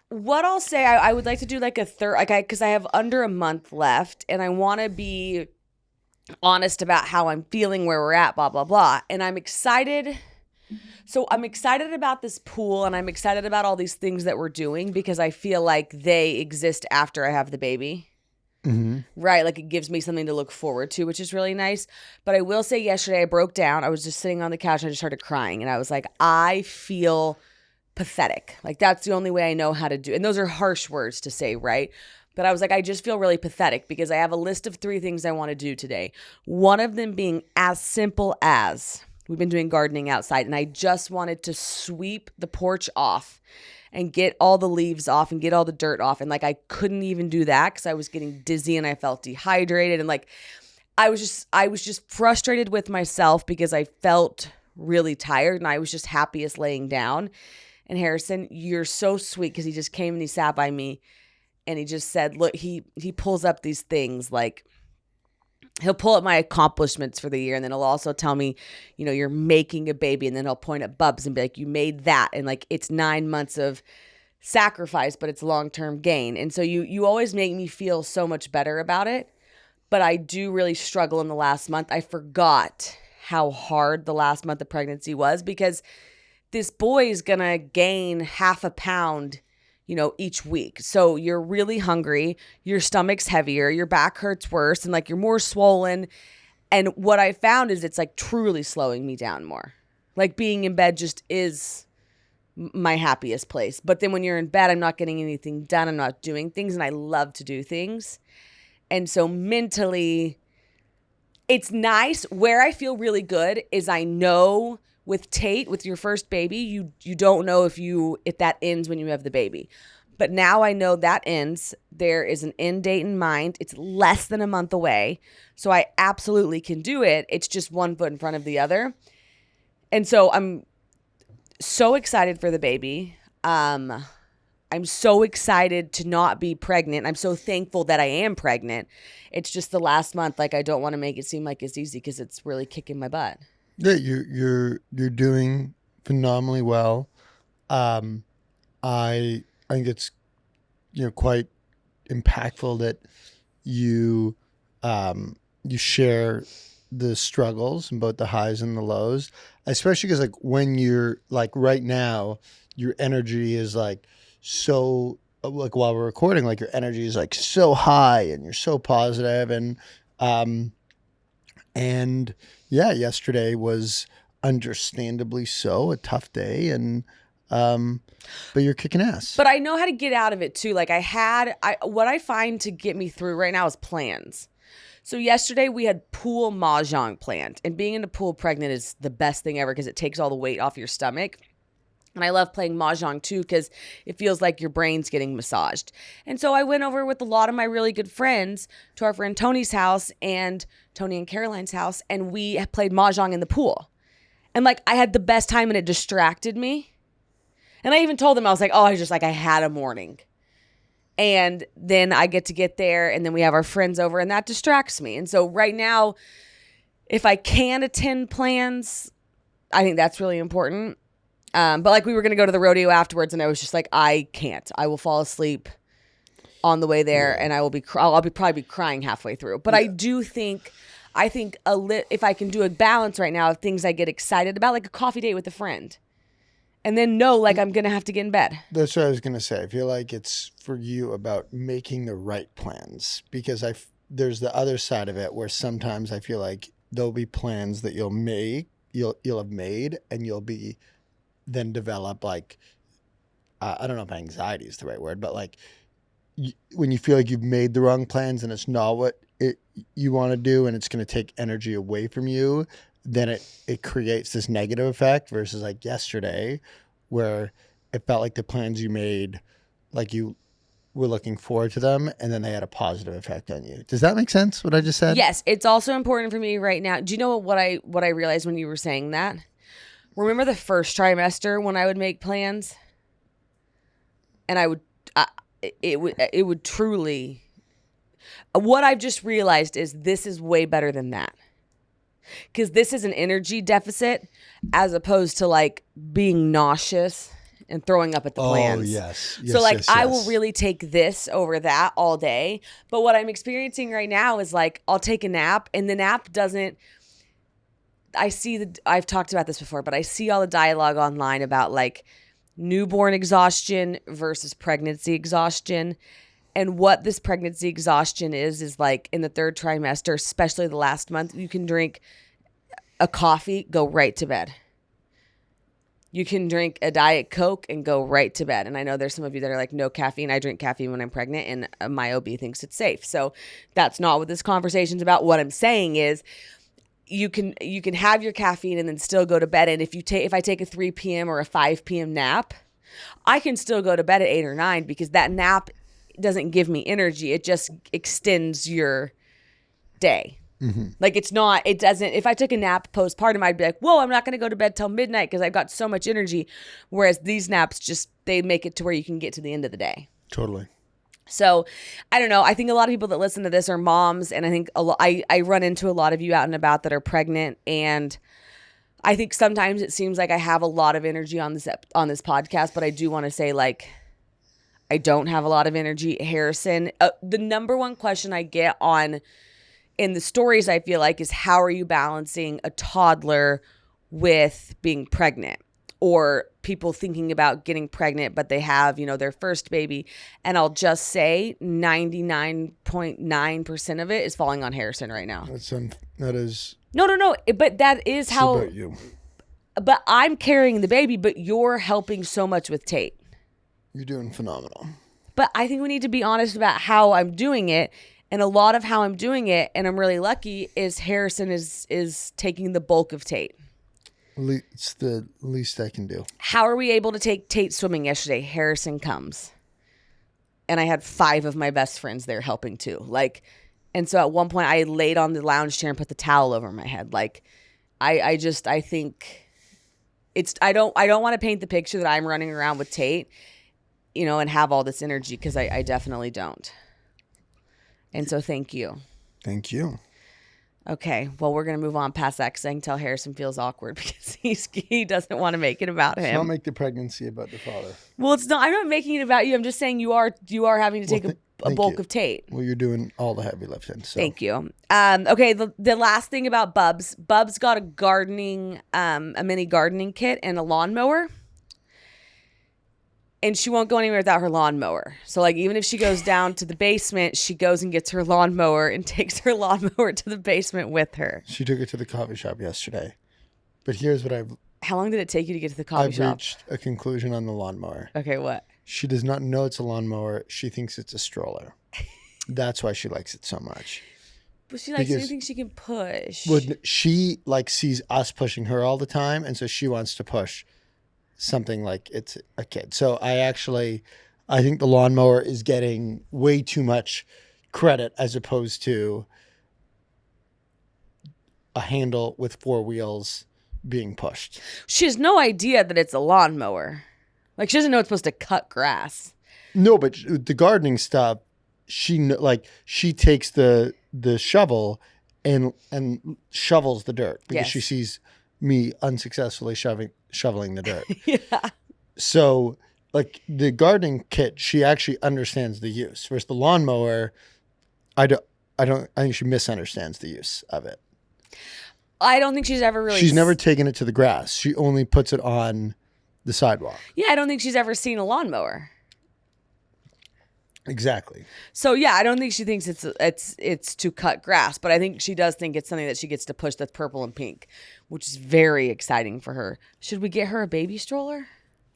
what I'll say, I would like to do like a third, like because I have under a month left, and I want to be honest about how I'm feeling, where we're at, blah, blah, blah. And I'm excited. So I'm excited about this pool, and I'm excited about all these things that we're doing because I feel like they exist after I have the baby. Mm-hmm. Right? Like, it gives me something to look forward to, which is really nice. But I will say, yesterday I broke down. I was just sitting on the couch and I just started crying. And I was like, I feel pathetic. Like, that's the only way I know how to do. And those are harsh words to say, right? But I was like, I just feel really pathetic because I have a list of 3 things I want to do today. One of them being as simple as, we've been doing gardening outside, and I just wanted to sweep the porch off and get all the leaves off and get all the dirt off. And like, I couldn't even do that because I was getting dizzy and I felt dehydrated. And like, I was just frustrated with myself because I felt really tired and I was just happiest laying down. And Harrison, you're so sweet because he just came and he sat by me and he just said, look, he pulls up these things, like he'll pull up my accomplishments for the year, and then he'll also tell me, you know, you're making a baby, and then he'll point at Bubs and be like, you made that. And like, it's 9 months of sacrifice, but it's long-term gain. And so you always make me feel so much better about it. But I do really struggle in the last month. I forgot how hard the last month of pregnancy was because this boy is going to gain half a pound, you know, each week. So you're really hungry, your stomach's heavier, your back hurts worse, and like you're more swollen. And what I found is it's like truly slowing me down more. Like, being in bed just is my happiest place. But then when you're in bed, I'm not getting anything done. I'm not doing things, and I love to do things. And so mentally, it's nice. Where I feel really good is I know with Tate, with your first baby, you don't know if that ends when you have the baby. But now I know that ends. There is an end date in mind. It's less than a month away. So I absolutely can do it. It's just one foot in front of the other. And so I'm so excited for the baby. I'm so excited to not be pregnant. I'm so thankful that I am pregnant. It's just the last month, like, I don't want to make it seem like it's easy because it's really kicking my butt. Yeah, you're doing phenomenally well. I think it's, you know, quite impactful that you share the struggles and both the highs and the lows, especially because like when you're like right now, your energy is like so, like while we're recording, like your energy is like so high and you're so positive and yeah, yesterday was understandably so a tough day, and But you're kicking ass. But I know how to get out of it too. Like what I find to get me through right now is plans. So yesterday we had pool mahjong planned, and being in the pool pregnant is the best thing ever because it takes all the weight off your stomach. And I love playing mahjong too because it feels like your brain's getting massaged. And so I went over with a lot of my really good friends to our friend Tony's house and Tony and Caroline's house, and we played mahjong in the pool. And like I had the best time, and it distracted me. And I even told them, I was like, oh, I had a morning. And then I get there, and then we have our friends over, and that distracts me. And so right now, if I can attend plans, I think that's really important. But like we were going to go to the rodeo afterwards, and I was just like, I can't. I will fall asleep on the way there, and I'll probably be crying halfway through. But I do think, if I can do a balance right now of things I get excited about, like a coffee date with a friend. And then like I'm going to have to get in bed. That's what I was going to say. I feel like it's for you about making the right plans, because there's the other side of it where sometimes I feel like there'll be plans that you'll have made, and you'll be then develop like, I don't know if anxiety is the right word, but like when you feel like you've made the wrong plans and it's not what you want to do, and it's going to take energy away from you, then it creates this negative effect versus like yesterday where it felt like the plans you made, like you were looking forward to them, and then they had a positive effect on you. Does that make sense, what I just said? Yes. It's also important for me right now. Do you know what I realized when you were saying that? Remember the first trimester when I would make plans? And it would truly, what I've just realized is this is way better than that. Because this is an energy deficit as opposed to like being nauseous and throwing up at the plans. Oh, yes. So like I will really take this over that all day. But what I'm experiencing right now is like I'll take a nap, and the nap doesn't, I've talked about this before, but I see all the dialogue online about like newborn exhaustion versus pregnancy exhaustion. And what this pregnancy exhaustion is like in the third trimester, especially the last month, you can drink a coffee, go right to bed. You can drink a Diet Coke and go right to bed. And I know there's some of you that are like, no caffeine. I drink caffeine when I'm pregnant, and my OB thinks it's safe. So that's not what this conversation's about. What I'm saying is you can have your caffeine and then still go to bed. And if I take a 3 p.m. or a 5 p.m. nap, I can still go to bed at 8 or 9 because that nap doesn't give me energy. It just extends your day. Mm-hmm. Like it doesn't, if I took a nap postpartum, I'd be like, whoa, I'm not going to go to bed till midnight because I've got so much energy. Whereas these naps they make it to where you can get to the end of the day. Totally. So I don't know. I think a lot of people that listen to this are moms. And I think I run into a lot of you out and about that are pregnant. And I think sometimes it seems like I have a lot of energy on this podcast, but I do want to say like, I don't have a lot of energy. Harrison, the number one question I get in the stories, I feel like, is how are you balancing a toddler with being pregnant, or people thinking about getting pregnant, but they have, their first baby. And I'll just say 99.9% of it is falling on Harrison right now. That is. No. But that is how. About you. But I'm carrying the baby, but you're helping so much with Tate. You're doing phenomenal. But I think we need to be honest about how I'm doing it. And a lot of how I'm doing it, and I'm really lucky, is Harrison is taking the bulk of Tate. It's the least I can do. How are we able to take Tate swimming yesterday? Harrison comes. And I had 5 of my best friends there helping too. Like, and so at one point I laid on the lounge chair and put the towel over my head. Like, I think I don't want to paint the picture that I'm running around with Tate, and have all this energy, because I definitely don't. And so thank you. Thank you. Okay. Well, we're going to move on past that because I can tell Harrison feels awkward because he doesn't want to make it about him. Let's not make the pregnancy about the father. Well, it's not. I'm not making it about you. I'm just saying you are having to take a bulk of Tate. Well, you're doing all the heavy lifting. So. Thank you. Okay. The last thing about Bubs. Bubs got a mini gardening kit and a lawnmower. And she won't go anywhere without her lawnmower. So, like, even if she goes down to the basement, she goes and gets her lawnmower and takes her lawnmower to the basement with her. She took it to the coffee shop yesterday. But here's what How long did it take you to get to the coffee I've shop? reached a conclusion on the lawnmower. Okay, what? She does not know it's a lawnmower. She thinks it's a stroller. That's why she likes it so much. But she likes Because- anything she can push. She like sees us pushing her all the time, and so she wants to push something like it's a kid. So I think the lawnmower is getting way too much credit as opposed to a handle with 4 wheels being pushed. She has no idea that it's a lawnmower. Like, she doesn't know it's supposed to cut grass. No, but the gardening stuff, she takes the shovel and shovels the dirt because Yes. she sees me unsuccessfully shoveling the dirt. Yeah. So, like the gardening kit, she actually understands the use. Versus the lawnmower, I think she misunderstands the use of it. I don't think she's ever really... She's never taken it to the grass. She only puts it on the sidewalk. Yeah, I don't think she's ever seen a lawnmower. Exactly. So yeah, I don't think she thinks it's to cut grass, but I think she does think it's something that she gets to push that's purple and pink, which is very exciting for her. Should we get her a baby stroller?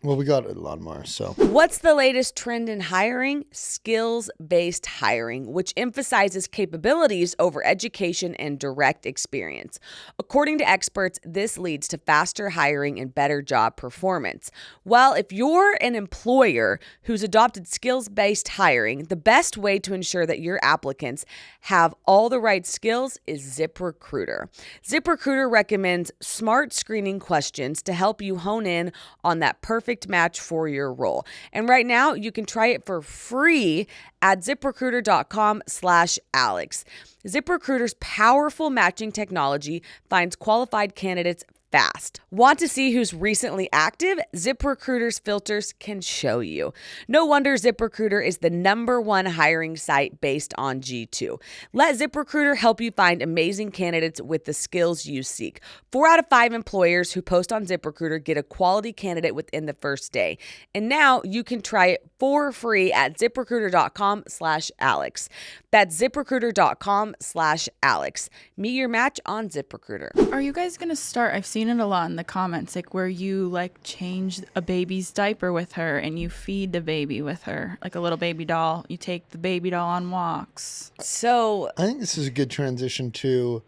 Well, we got a lawnmower, so. What's the latest trend in hiring? Skills-based hiring, which emphasizes capabilities over education and direct experience. According to experts, this leads to faster hiring and better job performance. Well, if you're an employer who's adopted skills-based hiring, the best way to ensure that your applicants have all the right skills is ZipRecruiter. ZipRecruiter recommends smart screening questions to help you hone in on that perfect match for your role. And right now, you can try it for free at ZipRecruiter.com/Alex. ZipRecruiter's powerful matching technology finds qualified candidates fast. Want to see who's recently active? ZipRecruiter's filters can show you. No wonder ZipRecruiter is the #1 hiring site based on G2. Let ZipRecruiter help you find amazing candidates with the skills you seek. 4 out of 5 employers who post on ZipRecruiter get a quality candidate within the first day. And now you can try it for free at ZipRecruiter.com/Alex. That's ZipRecruiter.com/Alex. Meet your match on ZipRecruiter. Are you guys gonna start? I've seen it a lot in the comments, like where you like change a baby's diaper with her and you feed the baby with her, like a little baby doll. You take the baby doll on walks. So I think this is a good transition to,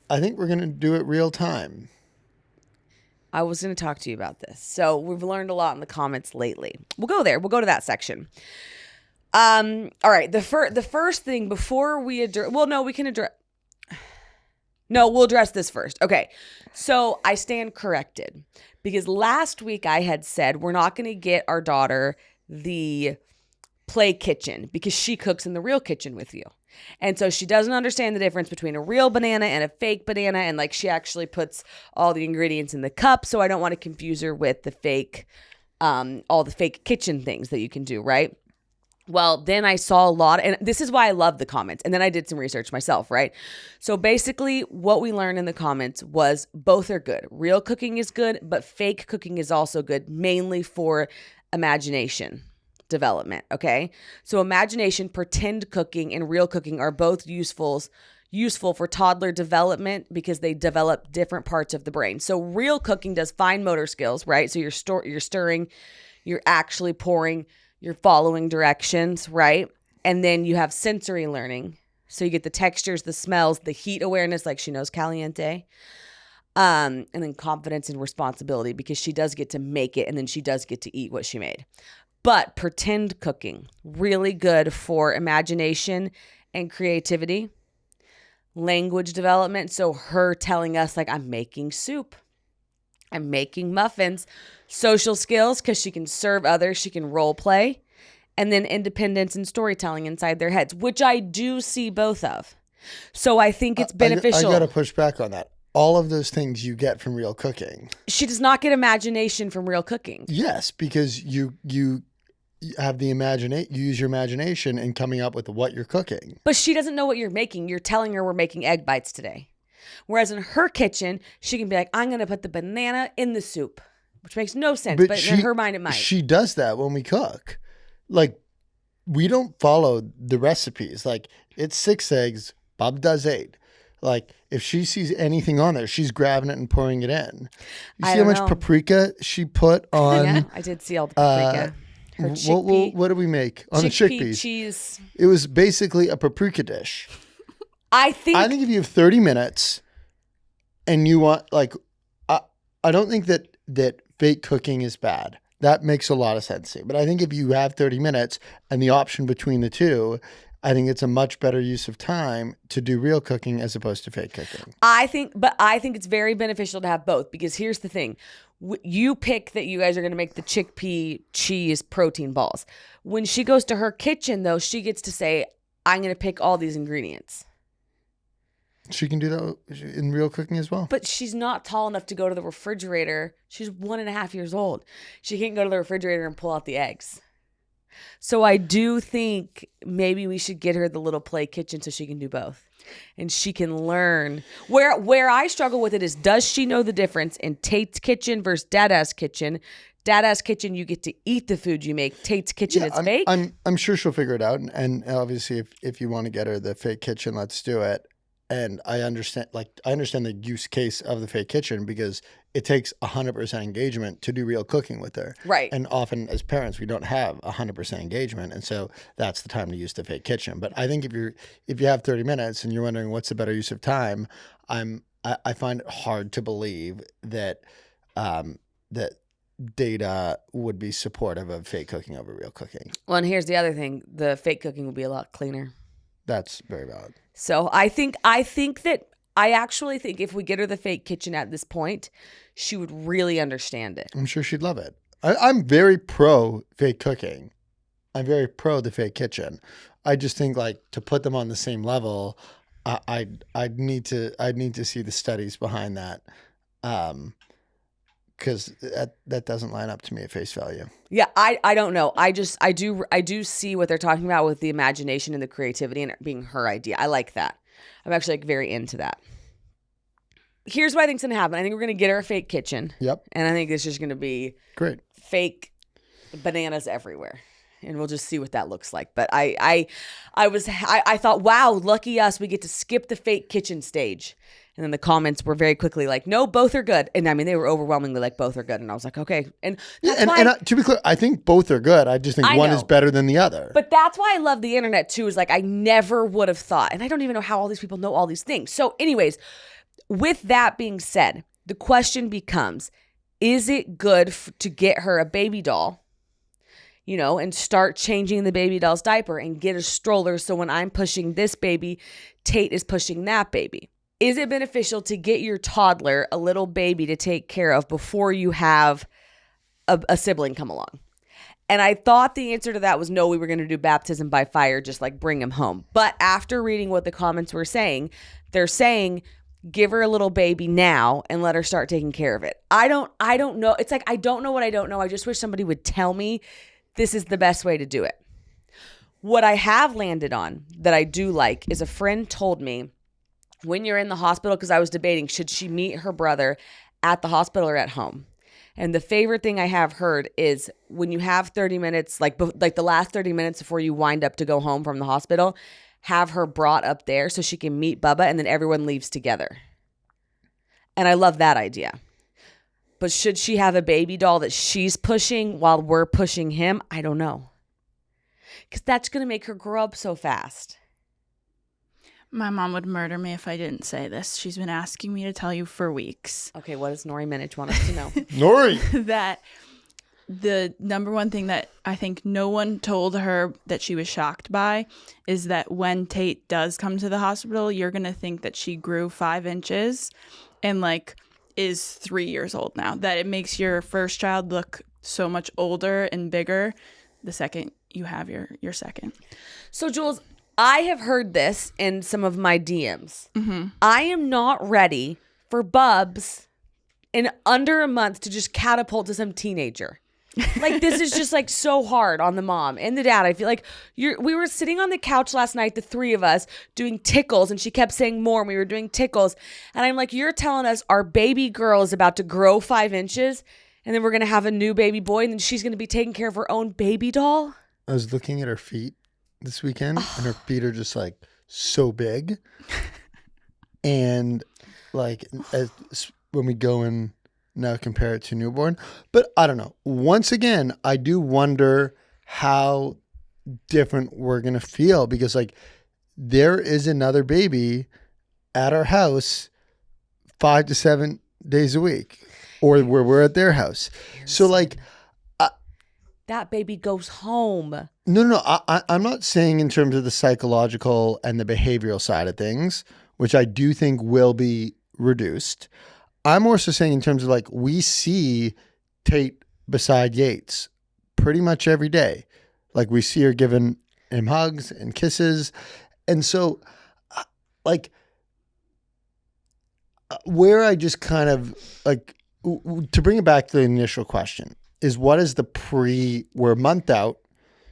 I think we're going to do it real time. I was going to talk to you about this. So we've learned a lot in the comments lately. We'll go there. We'll go to that section. All right. The first thing before we address, well, no, we can address. No, we'll address this first. Okay. So I stand corrected because last week I had said we're not going to get our daughter the play kitchen because she cooks in the real kitchen with you. And so she doesn't understand the difference between a real banana and a fake banana. And like she actually puts all the ingredients in the cup. So I don't want to confuse her with the fake, all the fake kitchen things that you can do, right? Well, then I saw a lot, and this is why I love the comments. And then I did some research myself, right? So basically what we learned in the comments was both are good. Real cooking is good, but fake cooking is also good, mainly for imagination development, okay? So imagination, pretend cooking, and real cooking are both useful for toddler development because they develop different parts of the brain. So real cooking does fine motor skills, right? So you're stirring, you're actually pouring, you're following directions, right? And then you have sensory learning. So you get the textures, the smells, the heat awareness, like she knows caliente. And then confidence and responsibility because she does get to make it and then she does get to eat what she made. But pretend cooking, really good for imagination and creativity. Language development. So her telling us like, I'm making soup. I'm making muffins. Social skills because she can serve others. She can role play. And then independence and storytelling inside their heads, which I do see both of. So I think it's beneficial. I got to push back on that. All of those things you get from real cooking. She does not get imagination from real cooking. Yes, because you have the imagination, you use your imagination in coming up with what you're cooking. But she doesn't know what you're making. You're telling her we're making egg bites today. Whereas in her kitchen, she can be like, I'm going to put the banana in the soup, which makes no sense. But in her mind, it might. She does that when we cook. Like, we don't follow the recipes. Like, it's 6 eggs, Bob does 8. Like if she sees anything on there, she's grabbing it and pouring it in. You I see how don't much know. paprika she put on? Yeah, I did see all the paprika. Her chickpea. What do we make on the Chickpea chickpeas? cheese. It was basically a paprika dish. I think if you have 30 minutes and you want I don't think that fake cooking is bad. That makes a lot of sense to me. But I think if you have 30 minutes and the option between the two, I think it's a much better use of time to do real cooking as opposed to fake cooking. I think it's very beneficial to have both because here's the thing. You pick that you guys are going to make the chickpea cheese protein balls. When she goes to her kitchen, though, she gets to say, I'm going to pick all these ingredients. She can do that in real cooking as well. But she's not tall enough to go to the refrigerator. She's 1.5 years old. She can't go to the refrigerator and pull out the eggs. So I do think maybe we should get her the little play kitchen so she can do both. And she can learn. Where I struggle with it is, does she know the difference in Tate's kitchen versus Dada's kitchen? Dada's kitchen, you get to eat the food you make. Tate's kitchen, it's fake. I'm sure she'll figure it out. And obviously, if you want to get her the fake kitchen, let's do it. And I understand the use case of the fake kitchen because it takes 100% engagement to do real cooking with her. Right. And often as parents, we don't have 100% engagement. And so that's the time to use the fake kitchen. But I think if you have 30 minutes and you're wondering what's the better use of time, I find it hard to believe that that data would be supportive of fake cooking over real cooking. Well, and here's the other thing. The fake cooking will be a lot cleaner. That's very valid. So I actually think if we get her the fake kitchen at this point, she would really understand it. I'm sure she'd love it. I'm very pro fake cooking. I'm very pro the fake kitchen. I just think to put them on the same level, I'd need to see the studies behind that, because that doesn't line up to me at face value. Yeah, I don't know. I do see what they're talking about with the imagination and the creativity and it being her idea. I like that. I'm actually very into that. Here's what I think's gonna happen. I think we're gonna get her a fake kitchen. Yep. And I think it's just gonna be Great. Fake bananas everywhere. And we'll just see what that looks like. But I thought, wow, lucky us, we get to skip the fake kitchen stage. And then the comments were very quickly like, no, both are good. And I mean, they were overwhelmingly like, both are good. And I was like, okay. And that's to be clear, I think both are good. I just think one is better than the other. But that's why I love the internet too, is I never would have thought. And I don't even know how all these people know all these things. So anyways, with that being said, the question becomes, is it good to get her a baby doll, and start changing the baby doll's diaper and get a stroller so when I'm pushing this baby, Tate is pushing that baby? Is it beneficial to get your toddler a little baby to take care of before you have a sibling come along? And I thought the answer to that was no, we were going to do baptism by fire, just bring him home. But after reading what the comments were saying, they're saying, give her a little baby now and let her start taking care of it. I don't know. It's I don't know what I don't know. I just wish somebody would tell me this is the best way to do it. What I have landed on that I do like is a friend told me, when you're in the hospital, because I was debating, should she meet her brother at the hospital or at home? And the favorite thing I have heard is when you have 30 minutes, like the last 30 minutes before you wind up to go home from the hospital, have her brought up there so she can meet Bubba and then everyone leaves together. And I love that idea. But should she have a baby doll that she's pushing while we're pushing him? I don't know. Because that's going to make her grow up so fast. My mom would murder me if I didn't say this. She's been asking me to tell you for weeks. Okay, what does Nori Minich want us to know? Nori! That the number one thing that I think no one told her that she was shocked by is that when Tate does come to the hospital, you're going to think that she grew 5 inches and is 3 years old now. That it makes your first child look so much older and bigger the second you have your second. So, Jules, I have heard this in some of my DMs. Mm-hmm. I am not ready for Bubs in under a month to just catapult to some teenager. This is just so hard on the mom and the dad. I feel like we were sitting on the couch last night, the three of us, doing tickles, and she kept saying more, and we were doing tickles. And I'm like, you're telling us our baby girl is about to grow 5 inches, and then we're going to have a new baby boy, and then she's going to be taking care of her own baby doll? I was looking at her feet this weekend, and her feet are just so big. and like when we go and now compare it to newborn. But I don't know. Once again, I do wonder how different we're going to feel, because like there is another baby at our house 5 to 7 days a week, or where we're at their house. So like that baby goes home. no, I'm not saying in terms of the psychological and the behavioral side of things, which I do think will be reduced. I'm also saying in terms of like, we see Tate beside Yates pretty much every day. Like we see her giving him hugs and kisses. And so like where I just kind of like, to bring it back to the initial question is, what is we're a month out.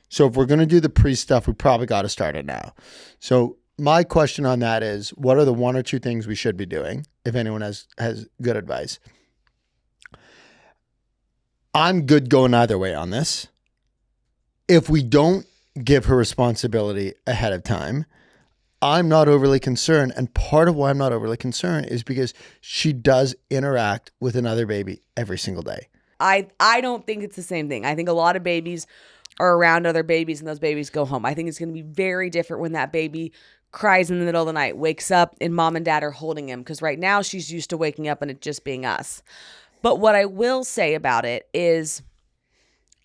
So if we're going to do the pre stuff, we probably got to start it now. So my question on that is, what are the 1 or 2 things we should be doing? If anyone has good advice. I'm good going either way on this. If we don't give her responsibility ahead of time, I'm not overly concerned. And part of why I'm not overly concerned is because she does interact with another baby every single day. I don't think it's the same thing. I think a lot of babies are around other babies and those babies go home. I think it's going to be very different when that baby cries in the middle of the night, wakes up, and mom and dad are holding him. Because right now she's used to waking up and it just being us. But what I will say about it is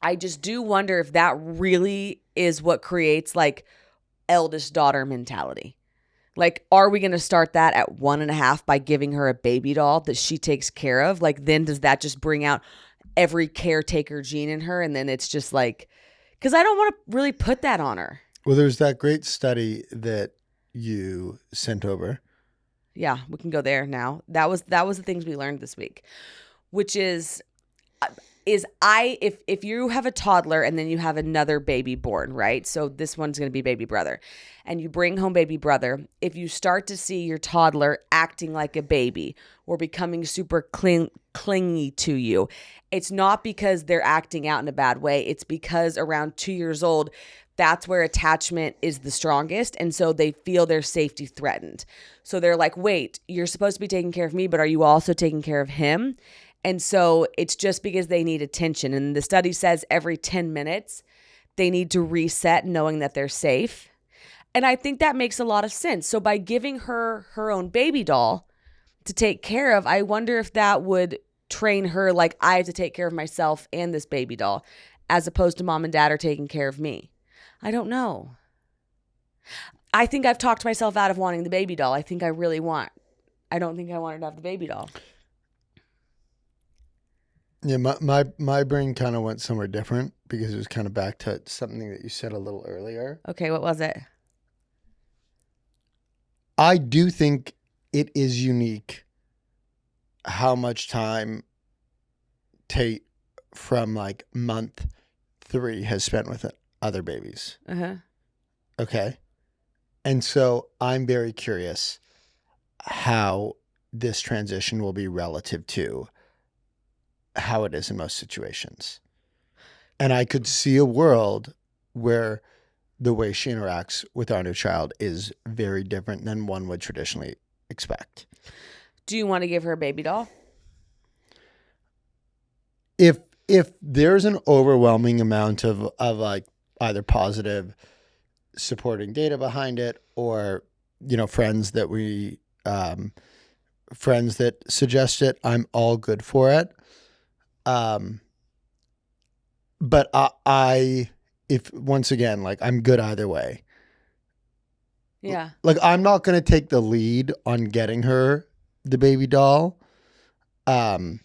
I just do wonder if that really is what creates like eldest daughter mentality. Like, are we going to start that at 1.5 by giving her a baby doll that she takes care of? Like, then does that just bring out every caretaker gene in her? And then it's just like, because I don't want to really put that on her. Well, there's that great study that you sent over. Yeah, we can go there now. That was the things we learned this week, which is if you have a toddler and then you have another baby born, right? So this one's going to be baby brother, and you bring home baby brother. If you start to see your toddler acting like a baby or becoming super clingy to you, it's not because they're acting out in a bad way. It's because around 2 years old, that's where attachment is the strongest. And so they feel their safety threatened. So they're like, wait, you're supposed to be taking care of me, but are you also taking care of him? And so it's just because they need attention. And the study says every 10 minutes, they need to reset knowing that they're safe. And I think that makes a lot of sense. So by giving her her own baby doll to take care of, I wonder if that would train her like, I have to take care of myself and this baby doll, as opposed to mom and dad are taking care of me. I don't know. I think I've talked myself out of wanting the baby doll. I don't think I wanted to have the baby doll. Yeah, my brain kind of went somewhere different, because it was kind of back to something that you said a little earlier. Okay, what was it? I do think it is unique how much time Tate from like month 3 has spent with other babies. Uh-huh. Okay. And so I'm very curious how this transition will be relative to how it is in most situations. And I could see a world where the way she interacts with our new child is very different than one would traditionally expect. Do you want to give her a baby doll? If there's an overwhelming amount of like either positive supporting data behind it, or, you know, friends that suggest it, I'm all good for it. But if once again, like, I'm good either way. Yeah. Like, I'm not going to take the lead on getting her the baby doll. But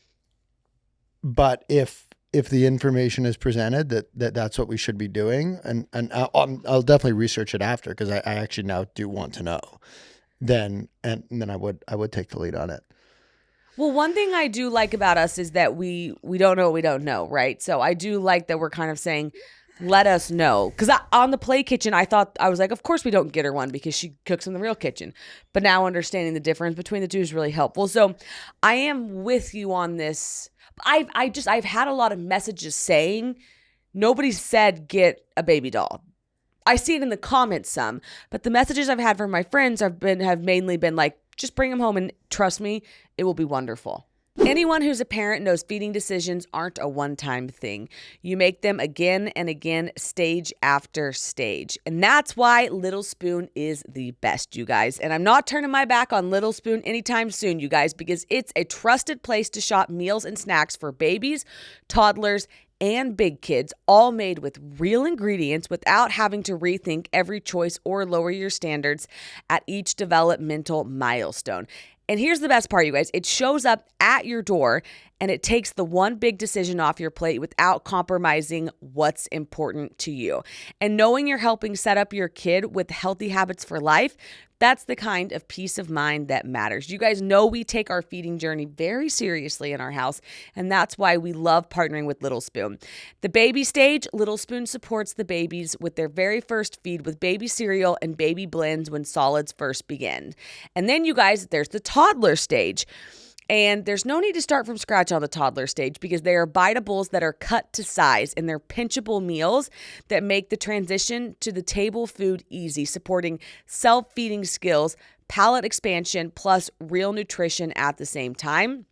if the information is presented that's what we should be doing, and I'll definitely research it after, because I actually now do want to know, then I would take the lead on it. Well, one thing I do like about us is that we don't know what we don't know, right? So I do like that we're kind of saying, let us know. Because on the play kitchen, I was like, of course we don't get her one because she cooks in the real kitchen. But now understanding the difference between the two is really helpful. So I am with you on this. I've had a lot of messages saying, nobody said get a baby doll. I see it in the comments some, but the messages I've had from my friends have mainly been like, Just bring them home and trust me, it will be wonderful. Anyone who's a parent knows feeding decisions aren't a one-time thing. You make them again and again, stage after stage. And that's why Little Spoon is the best, you guys. And I'm not turning my back on Little Spoon anytime soon, you guys, because it's a trusted place to shop meals and snacks for babies, toddlers, and big kids, all made with real ingredients without having to rethink every choice or lower your standards at each developmental milestone. And here's the best part, you guys. It shows up at your door and it takes the one big decision off your plate without compromising what's important to you. And knowing you're helping set up your kid with healthy habits for life, that's the kind of peace of mind that matters. You guys know we take our feeding journey very seriously in our house, and that's why we love partnering with Little Spoon. The baby stage, Little Spoon supports the babies with their very first feed with baby cereal and baby blends when solids first begin. And then, you guys, there's the toddler stage. And there's no need to start from scratch on the toddler stage because they are biteables that are cut to size and they're pinchable meals that make the transition to the table food easy, supporting self-feeding skills, palate expansion, plus real nutrition at the same time.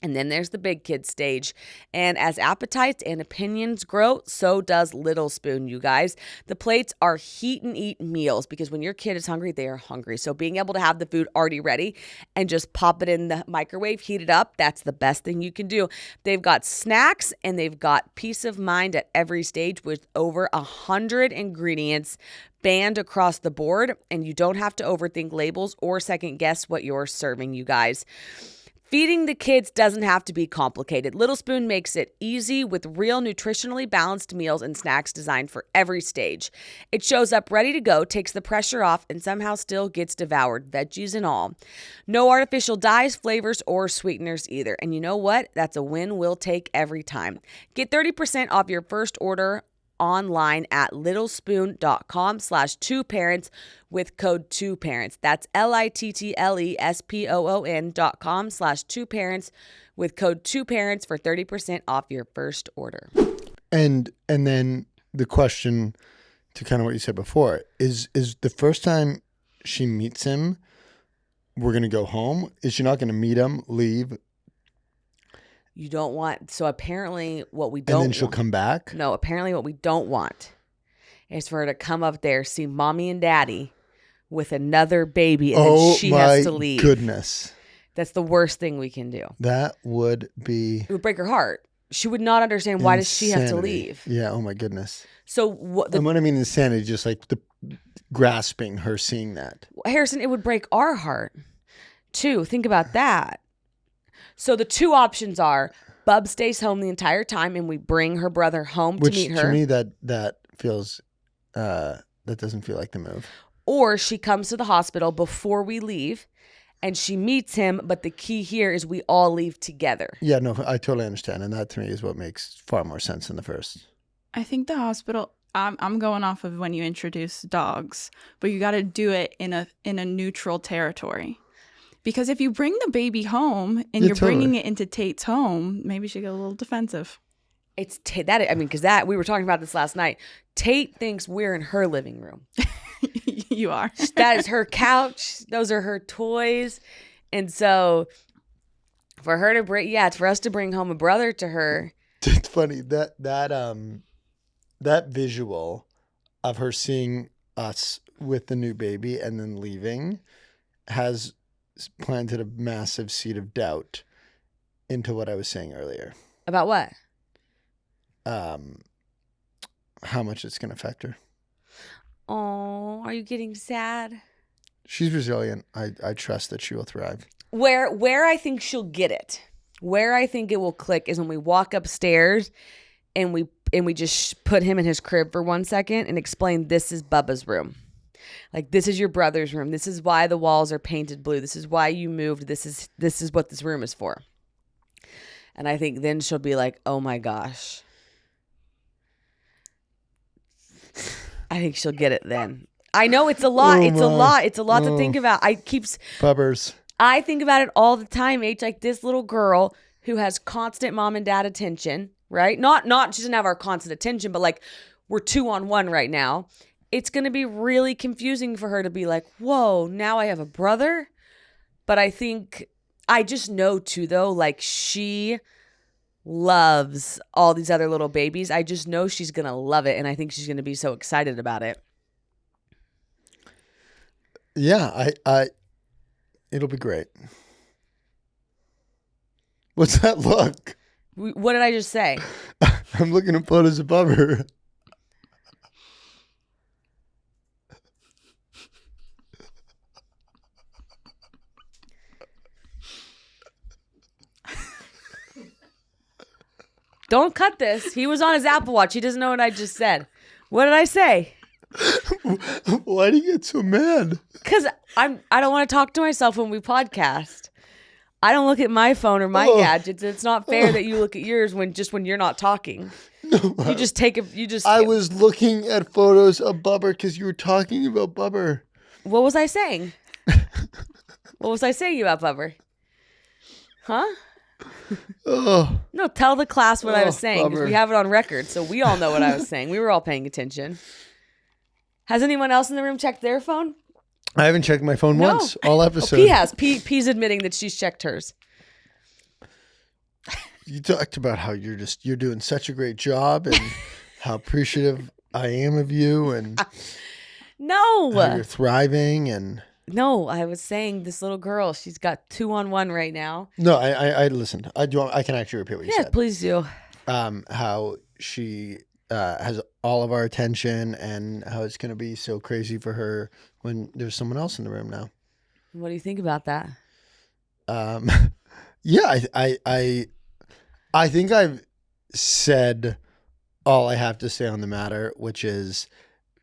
And then there's the big kid stage. And as appetites and opinions grow, so does Little Spoon, you guys. The plates are heat and eat meals because when your kid is hungry, they are hungry. So being able to have the food already ready and just pop it in the microwave, heat it up, that's the best thing you can do. They've got snacks and they've got peace of mind at every stage with over 100 ingredients banned across the board. And you don't have to overthink labels or second guess what you're serving, you guys. Feeding the kids doesn't have to be complicated. Little Spoon makes it easy with real nutritionally balanced meals and snacks designed for every stage. It shows up ready to go, takes the pressure off, and somehow still gets devoured, veggies and all. No artificial dyes, flavors, or sweeteners either. And you know what? That's a win we'll take every time. Get 30% off your first order online at littlespoon.com/2parents with code 2parents. That's littlespoon.com/2parents with code 2parents for 30% off your first order. And then the question to kind of what you said before is the first time she meets him, we're going to go home? Is she not going to meet him, leave? You don't want, so apparently what we don't And then she'll come back? No, apparently what we don't want is for her to come up there, see mommy and daddy with another baby, and then she has to leave. Oh my goodness. That's the worst thing we can do. That would be It would break her heart. She would not understand why does she have to leave. Yeah, oh my goodness. So what And when I mean insanity, just like the grasping her seeing that. Harrison, it would break our heart too. Think about that. So the two options are Bub stays home the entire time and we bring her brother home to meet her. Which to me that feels that doesn't feel like the move. Or she comes to the hospital before we leave and she meets him, but the key here is we all leave together. Yeah, no, I totally understand. And that to me is what makes far more sense than the first. I think the hospital, I'm going off of when you introduce dogs, but you got to do it in a neutral territory. Because if you bring the baby home and you're bringing it into Tate's home, maybe she get a little defensive. It's that. I mean, because we were talking about this last night. Tate thinks we're in her living room. You are. That is her couch. Those are her toys. And so for her to bring, for us to bring home a brother to her. It's funny that visual of her seeing us with the new baby and then leaving has planted a massive seed of doubt into what I was saying earlier. About what? How much it's going to affect her. Oh, are you getting sad? She's resilient. I trust that she will thrive. Where I think she'll get it, where I think it will click is when we walk upstairs and we just put him in his crib for 1 second and explain this is Bubba's room. Like, this is your brother's room. This is why the walls are painted blue. This is why you moved. This is what this room is for. And I think then she'll be like, oh my gosh. I think she'll get it then. I know it's a lot. It's a lot to think about. Bubbers. I think about it all the time, like this little girl who has constant mom and dad attention, right? Not she doesn't have our constant attention, but like we're 2-on-1 right now. It's going to be really confusing for her to be like, whoa, now I have a brother, But I think I just know too, though, like she loves all these other little babies. I just know she's going to love it. And I think she's going to be so excited about it. Yeah, it'll be great. What's that look? What did I just say? I'm looking at photos of Bubber. Don't cut this. He was on his Apple Watch. He doesn't know what I just said. What did I say? Why do you get so mad? Because I don't want to talk to myself when we podcast. I don't look at my phone or my gadgets. It's not fair that you look at yours when you're not talking. No, You just take a. You just. I was looking at photos of Bubber because you were talking about Bubber. What was I saying? What was I saying about Bubber? Huh? Oh, No, tell the class what I was saying because Bubber. we have it on record, so we all know what I was saying. We were all paying attention. Has anyone else in the room checked their phone? I haven't checked my phone No. once all episode. P has. P's admitting that she's checked hers. You talked about how you're doing such a great job and how appreciative I am of you and how No. you're thriving and No, I was saying this little girl, she's got 2-on-1 right now. no, I listened. I can actually repeat what you Yeah, said. please do. How she has all of our attention and how it's going to be so crazy for her when there's someone else in the room now. What do you think about that? Yeah, I think I've said all I have to say on the matter, which is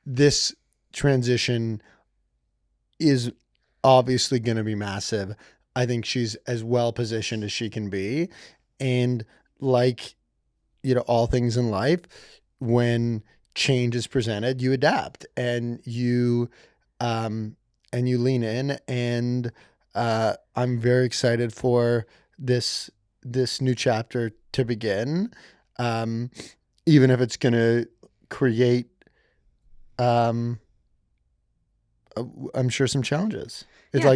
this transition is obviously going to be massive. I think she's as well positioned as she can be. And like, all things in life, when change is presented, you adapt and you lean in. And I'm very excited for this new chapter to begin, even if it's going to create, I'm sure, some challenges. It's Yeah.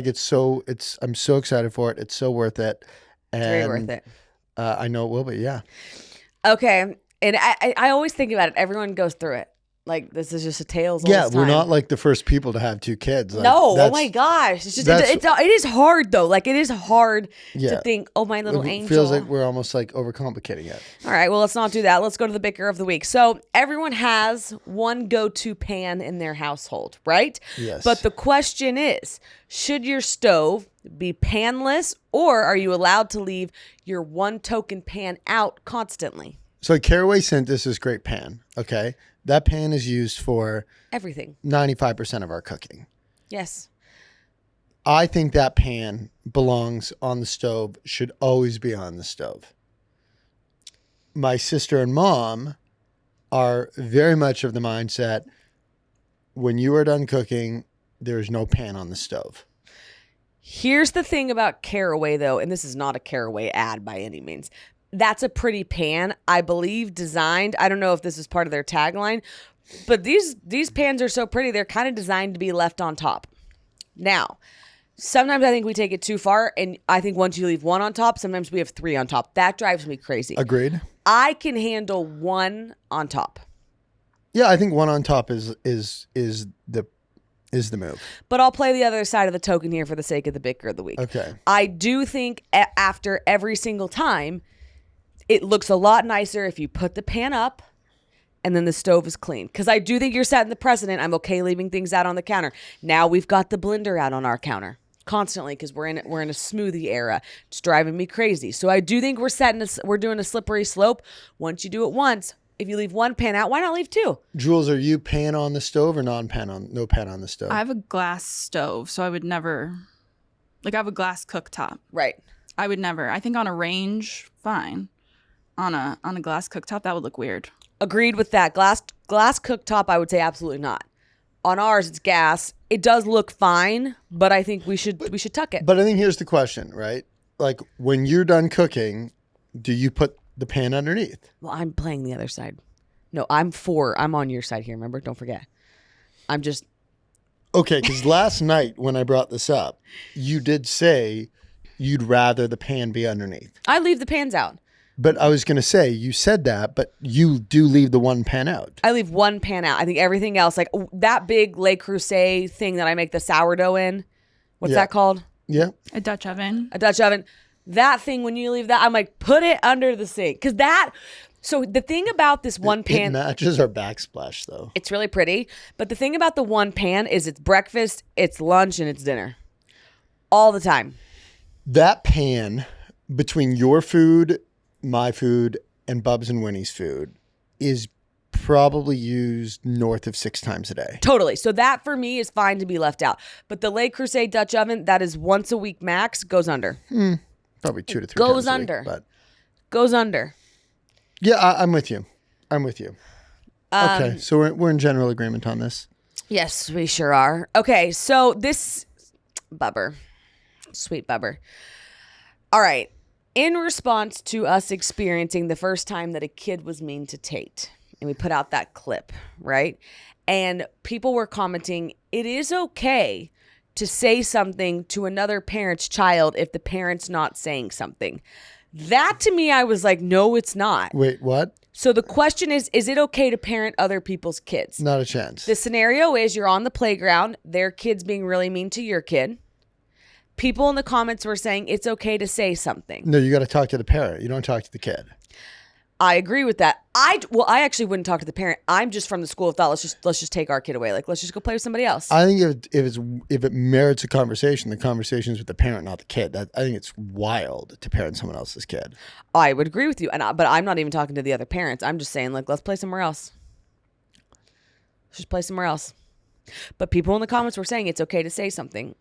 I'm so excited for it. It's so worth it. And It's very worth it. I know it will be. Yeah. Okay. And I always think about it. Everyone goes through it. Like, this is just a tale's Yeah. old We're time. not like the first people to have 2 kids. Like, No, oh that's- my gosh. It's just, that's- it is hard though. Like, it is hard Yeah. to think, oh, my little It angel. feels like we're almost like overcomplicating it. All right, well, let's not do that. Let's go to the bicker of the week. So everyone has one go-to pan in their household, right? Yes. But the question is, should your stove be panless, or are you allowed to leave your one token pan out constantly? So Caraway sent us this great pan. Okay. That pan is used for Everything. 95% of our cooking. Yes. I think that pan belongs on the stove, should always be on the stove. My sister and mom are very much of the mindset, when you are done cooking, there is no pan on the stove. Here's the thing about Caraway, though, and this is not a Caraway ad by any means. That's a pretty pan, I believe, designed. I don't know if this is part of their tagline, but these pans are so pretty. They're kind of designed to be left on top. Now, sometimes I think we take it too far, and I think once you leave one on top, sometimes we have 3 on top. That drives me crazy. Agreed. I can handle 1 on top. Yeah, I think one on top is the move. But I'll play the other side of the token here for the sake of the bicker of the week. Okay. I do think after every single time, it looks a lot nicer if you put the pan up and then the stove is clean. Because I do think you're setting the precedent. I'm okay leaving things out on the counter. Now we've got the blender out on our counter constantly because we're in a smoothie era. It's driving me crazy. So I do think we're doing a slippery slope. Once you do it once, if you leave one pan out, why not leave 2? Jules, are you pan on the stove or no pan on the stove? I have a glass stove, so I would never, I have a glass cooktop. Right. I would never. I think on a range, fine. On a glass cooktop, that would look weird. Agreed with that. Glass cooktop, I would say absolutely not. On ours, it's gas. It does look fine, but I think we should tuck it. But I think here's the question, right? Like, when you're done cooking, do you put the pan underneath? Well, I'm playing the other side. No, I'm on your side here, remember? Don't forget. Okay, because last night when I brought this up, you did say you'd rather the pan be underneath. I leave the pans out. But I was going to say, you said that, but you do leave the one pan out. I leave one pan out. I think everything else, like that big Le Creuset thing that I make the sourdough in, what's that called? Yeah. A Dutch oven. A Dutch oven. That thing, when you leave that, I'm like, put it under the sink. Because so the thing about this one pan. It matches our backsplash, though. It's really pretty. But the thing about the one pan is it's breakfast, it's lunch, and it's dinner. All the time. That pan, between your food, my food, and Bubs and Winnie's food, is probably used north of 6 times a day. Totally. So that for me is fine to be left out. But the Le Creuset Dutch oven, that is once a week max, goes under. Probably 2 to 3 Goes times a under. week, but Goes under. yeah, I'm with you. Okay, so we're in general agreement on this. Yes, we sure are. Okay, so this Bubber. Sweet Bubber. All right. In response to us experiencing the first time that a kid was mean to Tate, and we put out that clip, right? And people were commenting, it is okay to say something to another parent's child if the parent's not saying something. That to me, I was like, no, it's not. Wait, what? So the question is it okay to parent other people's kids? Not a chance. The scenario is you're on the playground, their kid's being really mean to your kid. People in the comments were saying it's okay to say something. No, you got to talk to the parent. You don't talk to the kid. I agree with that. I actually wouldn't talk to the parent. I'm just from the school of thought. Let's just take our kid away. Like, let's just go play with somebody else. I think if it merits a conversation, the conversation's with the parent, not the kid. I think it's wild to parent someone else's kid. I would agree with you, but I'm not even talking to the other parents. I'm just saying, like, let's play somewhere else. Let's just play somewhere else. But people in the comments were saying it's okay to say something.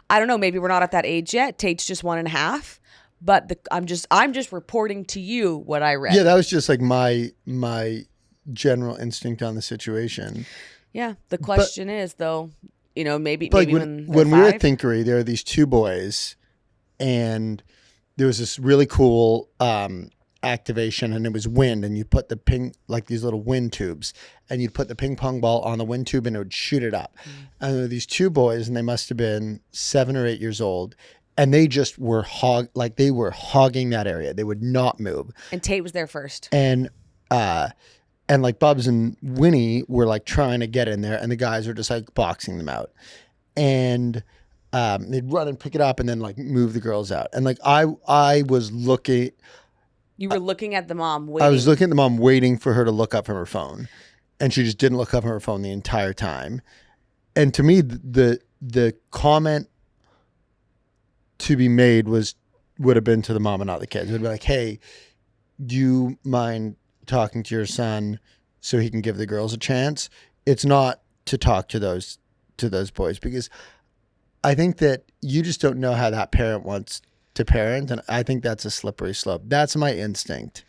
I don't know. Maybe we're not at that age yet. Tate's just 1.5. But I'm just reporting to you what I read. Yeah, that was just like my general instinct on the situation. Yeah. The question is though, maybe when we were at Thinkery, there are these 2 boys, and there was this really cool activation, and it was wind, and you put these little wind tubes, and you'd put the ping pong ball on the wind tube, and it would shoot it up. And there were these 2 boys, and they must have been 7 or 8 years old. And they just were hogging that area. They would not move. And Tate was there first. And like Bubs and Winnie were like trying to get in there, and the guys were just like boxing them out. And they'd run and pick it up and then like move the girls out. And like I was looking. You were looking at the mom waiting. I was looking at the mom waiting for her to look up from her phone. And she just didn't look up from her phone the entire time. And to me, the comment to be made would have been to the mom and not the kids. It would be like, hey, do you mind talking to your son so he can give the girls a chance? It's not to talk to those boys, because I think that you just don't know how that parent wants to parent, and I think that's a slippery slope. That's my instinct.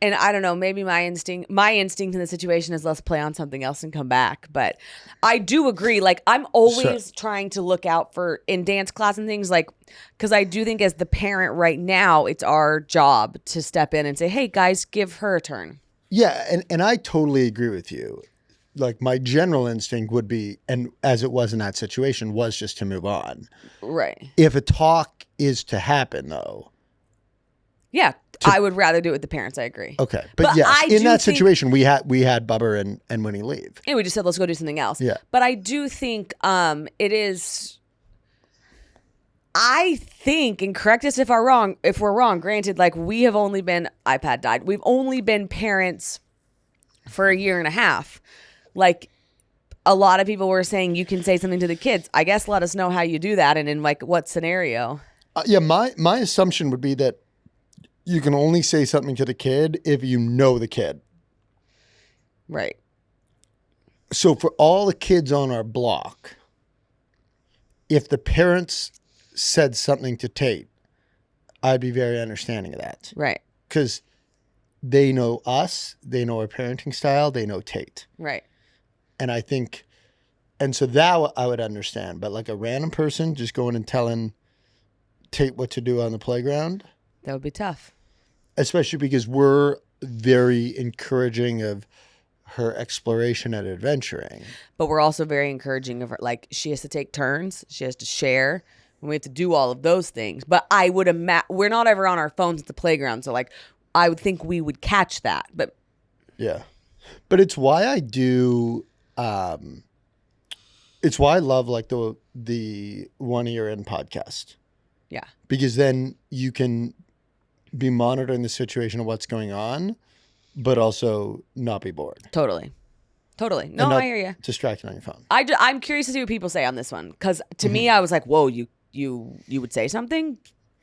And I don't know, maybe my instinct in the situation is let's play on something else and come back. But I do agree. Like, I'm always trying to look out for in dance class and things, like, because I do think as the parent right now, it's our job to step in and say, hey, guys, give her a turn. Yeah. And I totally agree with you. Like, my general instinct would be, and as it was in that situation, was just to move on. Right. If a talk is to happen, though. Yeah. I would rather do it with the parents. I agree. Okay. But yes, in that situation, we had Bubber and Winnie leave. And we just said, let's go do something else. Yeah. But I do think it is, I think, and correct us if we're wrong, granted, like, we have only been, iPad died. We've only been parents for 1.5 years. Like, a lot of people were saying you can say something to the kids. I guess let us know how you do that and in like what scenario. Yeah. My assumption would be that you can only say something to the kid if you know the kid. Right. So for all the kids on our block, if the parents said something to Tate, I'd be very understanding of that. Right. Because they know us, they know our parenting style, they know Tate. Right. And I think, and so that I would understand. But like a random person just going and telling Tate what to do on the playground. That would be tough. Especially because we're very encouraging of her exploration and adventuring. But we're also very encouraging of her. Like, she has to take turns. She has to share. And we have to do all of those things. But I would imagine we're not ever on our phones at the playground. So, like, I would think we would catch that. But yeah. But it's why I do... it's why I love, like, the 1 Year In podcast. yeah. Because then you can be monitoring the situation of what's going on, but also not be bored. Totally. No, And not I hear you. distracted on your phone. I'm curious to see what people say on this one. Because to me, I was like, whoa, you would say something?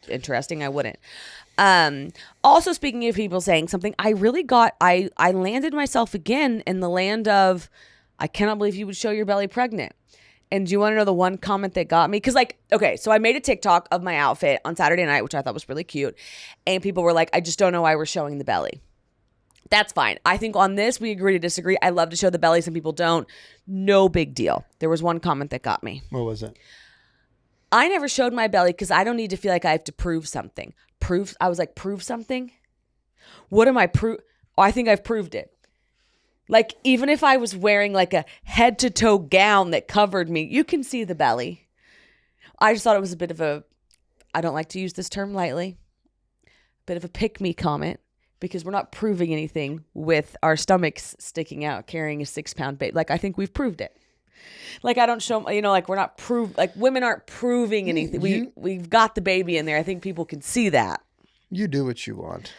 Interesting. I wouldn't. Also, speaking of people saying something, I landed myself again in the land of, I cannot believe you would show your belly pregnant. And do you want to know the one comment that got me? Because, like, okay, so I made a TikTok of my outfit on Saturday night, which I thought was really cute. And people were like, I just don't know why we're showing the belly. That's fine. I think on this, we agree to disagree. I love to show the belly. Some people don't. No big deal. There was one comment that got me. What was it? I never showed my belly because I don't need to feel like I have to prove something. I was like, prove something? What am I Oh, I think I've proved it. Like, even if I was wearing like a head to toe gown that covered me, you can see the belly. I just thought it was a bit of a, I don't like to use this term lightly, bit of a pick me comment, because we're not proving anything with our stomachs sticking out, carrying a 6-pound baby. Like, I think we've proved it. Like, I don't show, like, we're not like, women aren't proving anything. We've got the baby in there. I think people can see that. You do what you want.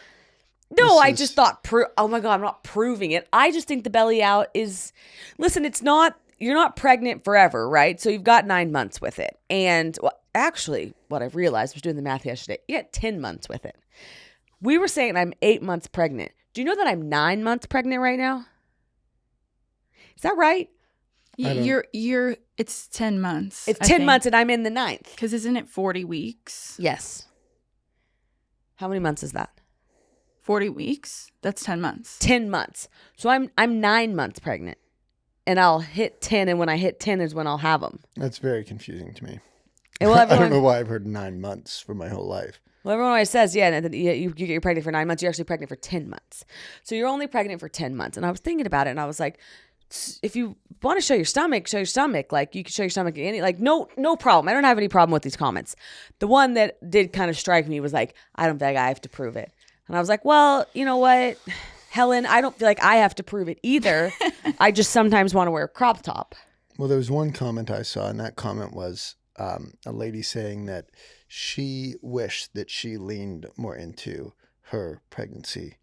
No, I just thought, oh my God, I'm not proving it. I just think the belly out is, listen, you're not pregnant forever, right? So you've got 9 months with it. And actually, what I've realized, I was doing the math yesterday, you got 10 months with it. We were saying I'm 8 months pregnant. Do you know that I'm 9 months pregnant right now? Is that right? It's 10 months. It's 10 months and I'm in the 9th. Because isn't it 40 weeks? Yes. How many months is that? 40 weeks? That's 10 months. 10 months. So I'm 9 months pregnant. And I'll hit 10, and when I hit 10 is when I'll have them. That's very confusing to me. And well, I don't know why I've heard 9 months for my whole life. Well, everyone always says, you're pregnant for 9 months. You're actually pregnant for 10 months. So you're only pregnant for 10 months. And I was thinking about it, and I was like, if you want to show your stomach, show your stomach. Like, you can show your stomach no problem. I don't have any problem with these comments. The one that did kind of strike me was like, I don't feel like I have to prove it. And I was like, well, you know what, Helen, I don't feel like I have to prove it either. I just sometimes want to wear a crop top. Well, there was one comment I saw, and that comment was a lady saying that she wished that she leaned more into her pregnancy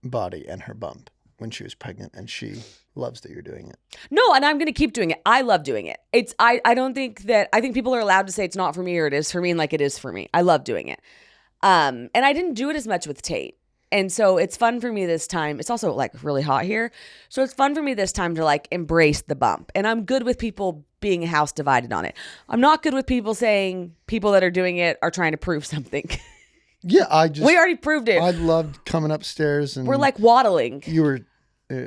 body and her bump when she was pregnant, and she loves that you're doing it. No, and I'm going to keep doing it. I love doing it. I don't think that, I think people are allowed to say it's not for me or it is for me, and like, it is for me. I love doing it. And I didn't do it as much with Tate. And so it's fun for me this time. It's also like really hot here. So it's fun for me this time to like embrace the bump. And I'm good with people being a house divided on it. I'm not good with people saying people that are doing it are trying to prove something. Yeah, we already proved it. I loved coming upstairs and we're like waddling. You were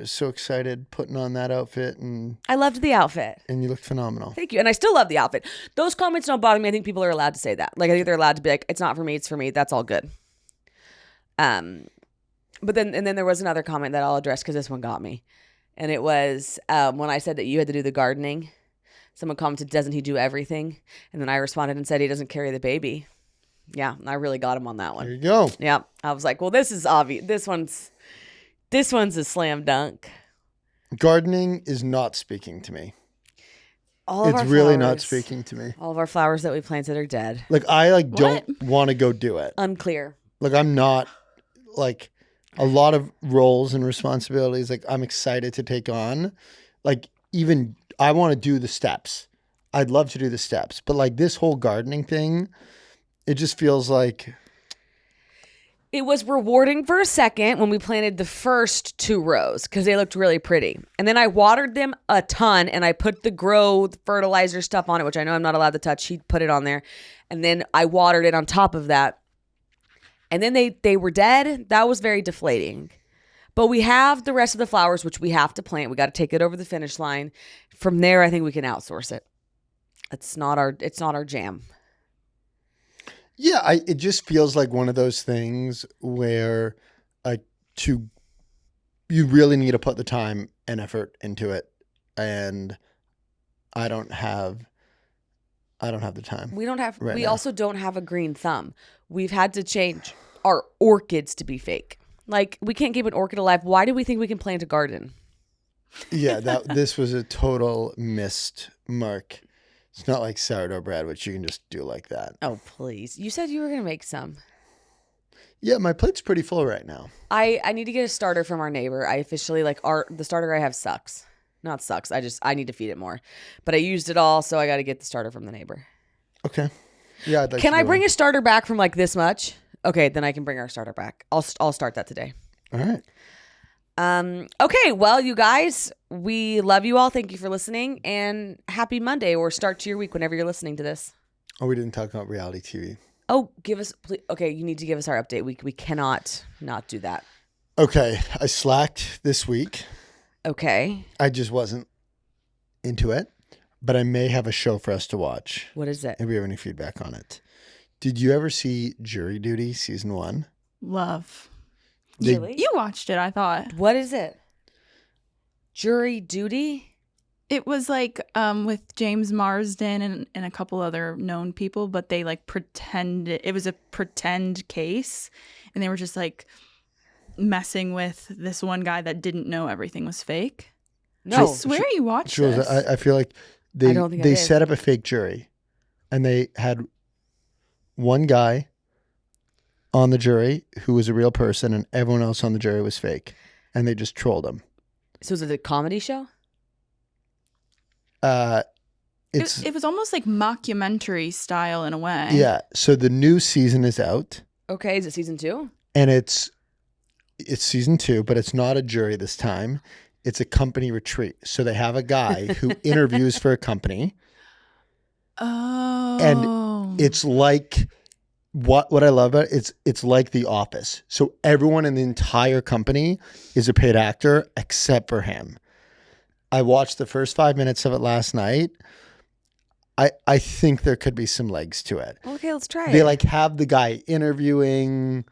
so excited putting on that outfit, and I loved the outfit. And you looked phenomenal. Thank you. And I still love the outfit. Those comments don't bother me. I think people are allowed to say that. Like, I think they're allowed to be like, it's not for me, it's for me. That's all good. But then there was another comment that I'll address because this one got me. And it was when I said that you had to do the gardening. Someone commented, doesn't he do everything? And then I responded and said he doesn't carry the baby. Yeah, I really got him on that one. There you go. Yeah. I was like, well, this is obvious. This one's a slam dunk. Gardening is not speaking to me. It's really not speaking to me. All of our flowers that we planted are dead. Like, I don't want to go do it. Unclear. Like, I'm not like a lot of roles and responsibilities. Like, I'm excited to take on. Like, even I want to do the steps. I'd love to do the steps, but like this whole gardening thing, it just feels like. It was rewarding for a second when we planted the first 2 rows because they looked really pretty. And then I watered them a ton and I put the grow fertilizer stuff on it, which I know I'm not allowed to touch. He put it on there. And then I watered it on top of that. And then they were dead. That was very deflating. But we have the rest of the flowers, which we have to plant. We got to take it over the finish line. From there, I think we can outsource it. It's not our jam. Yeah, it just feels like one of those things where you really need to put the time and effort into it, and I don't have the time. We don't have. Right we now. also don't have a green thumb. We've had to change our orchids to be fake. Like, we can't keep an orchid alive. Why do we think we can plant a garden? Yeah, this was a total missed mark. It's not like sourdough bread, which you can just do like that. Oh, please. You said you were going to make some. Yeah, my plate's pretty full right now. I need to get a starter from our neighbor. I officially, the starter I have sucks. Not sucks. I need to feed it more. But I used it all, so I got to get the starter from the neighbor. Okay. Yeah, I'd like Can to I go bring in. a starter back from like this much? Okay, then I can bring our starter back. I'll start that today. All right. Okay, well, you guys, we love you all. Thank you for listening, and happy Monday or start to your week whenever you're listening to this. Oh, we didn't talk about reality TV. Oh, please. Okay, you need to give us our update. We cannot not do that. Okay, I slacked this week. Okay, I just wasn't into it, but I may have a show for us to watch. what is it? If we have any feedback on it. Did you ever see Jury Duty season 1? Love. Really? You watched it, I thought. What is it? Jury duty? It was like with James Marsden and a couple other known people, but they like pretended it was a pretend case, and they were just like messing with this one guy that didn't know everything was fake. No. I swear you watched Jules, this. I feel like I don't think I they did. set up a fake jury, and they had one guy on the jury who was a real person, and everyone else on the jury was fake, and they just trolled him. So is it a comedy show? It's It was almost like mockumentary style in a way. yeah. So the new season is out, Okay, is it season 2? and it's season 2, but it's not a jury this time. It's a company retreat. So they have a guy who interviews for a company. Oh. It's like what I love about it, it's like The Office. So everyone in the entire company is a paid actor except for him. I watched the first 5 minutes of it last night. I think there could be some legs to it. Okay, let's try They it. like have the guy interviewing.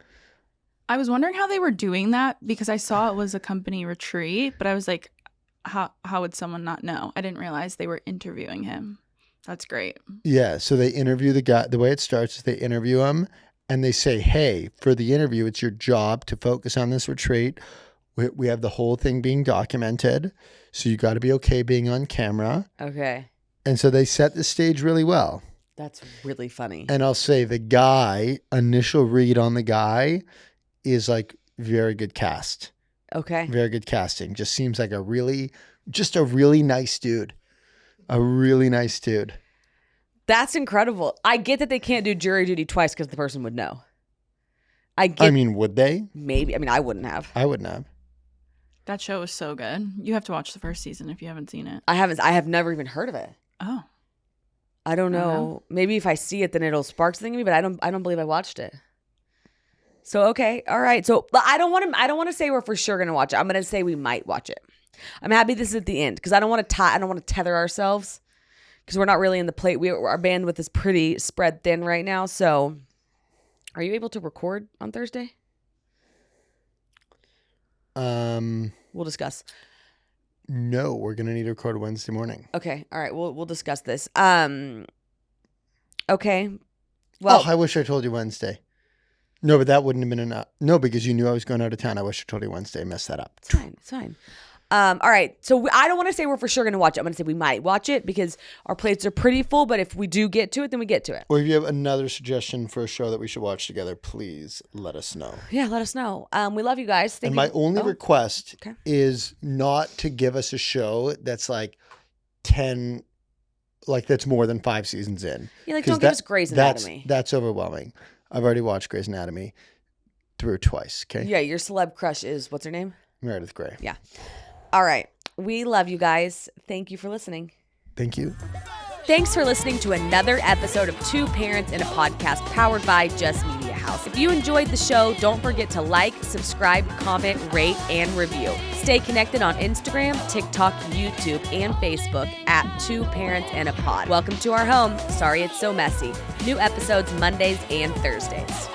I was wondering how they were doing that because I saw it was a company retreat, but I was like, how would someone not know? I didn't realize they were interviewing him. That's great. Yeah, so they interview the guy. The way it starts is they interview him and they say, hey, for the interview, it's your job to focus on this retreat. We have the whole thing being documented. So you got to be okay being on camera. Okay, And so they set the stage really well. that's really funny. And I'll say the guy, initial read on the guy is like very good cast. Okay. Very good casting. Just seems like a really nice dude. A really nice dude. That's incredible. I get that they can't do jury duty twice because the person would know. I mean, would they? maybe. I mean, I wouldn't have. I wouldn't have. That show is so good. You have to watch the first season if you haven't seen it. I haven't. I have never even heard of it. Oh. I don't I don't know. know. Maybe if I see it, then it'll spark something in me. But I don't believe I watched it. So okay, all right. So but I don't want to say we're for sure gonna watch it. I'm gonna say we might watch it. I'm happy this is at the end because I don't want to tether ourselves because we're not really in the plate. Our bandwidth is pretty spread thin right now. So, are you able to record on Thursday? We'll discuss. No, we're gonna need to record Wednesday morning. Okay, all right. We'll discuss this. Okay. Well, Oh, I wish I told you Wednesday. No, but that wouldn't have been enough. No, because you knew I was going out of town. I wish I told you Wednesday. I messed that up. it's fine. It's fine. All right. So I don't want to say we're for sure going to watch it. I'm going to say we might watch it because our plates are pretty full. But if we do get to it, then we get to it. Or if you have another suggestion for a show that we should watch together, please let us know. Yeah, let us know. We love you guys. Thank And you. my only request okay. is not to give us a show that's like 10, like that's more than 5 seasons in. Yeah, like 'Cause don't give us Grey's Anatomy. That's overwhelming. I've already watched Grey's Anatomy through twice. Okay. Yeah, your celeb crush is what's her name? Meredith Grey. Yeah. All right. We love you guys. Thank you for listening. Thank you. Thanks for listening to another episode of Two Parents in a Podcast powered by Just Media House. If you enjoyed the show, don't forget to like, subscribe, comment, rate, and review. Stay connected on Instagram, TikTok, YouTube, and Facebook at Two Parents in a Pod. Welcome to our home. Sorry it's so messy. New episodes Mondays and Thursdays.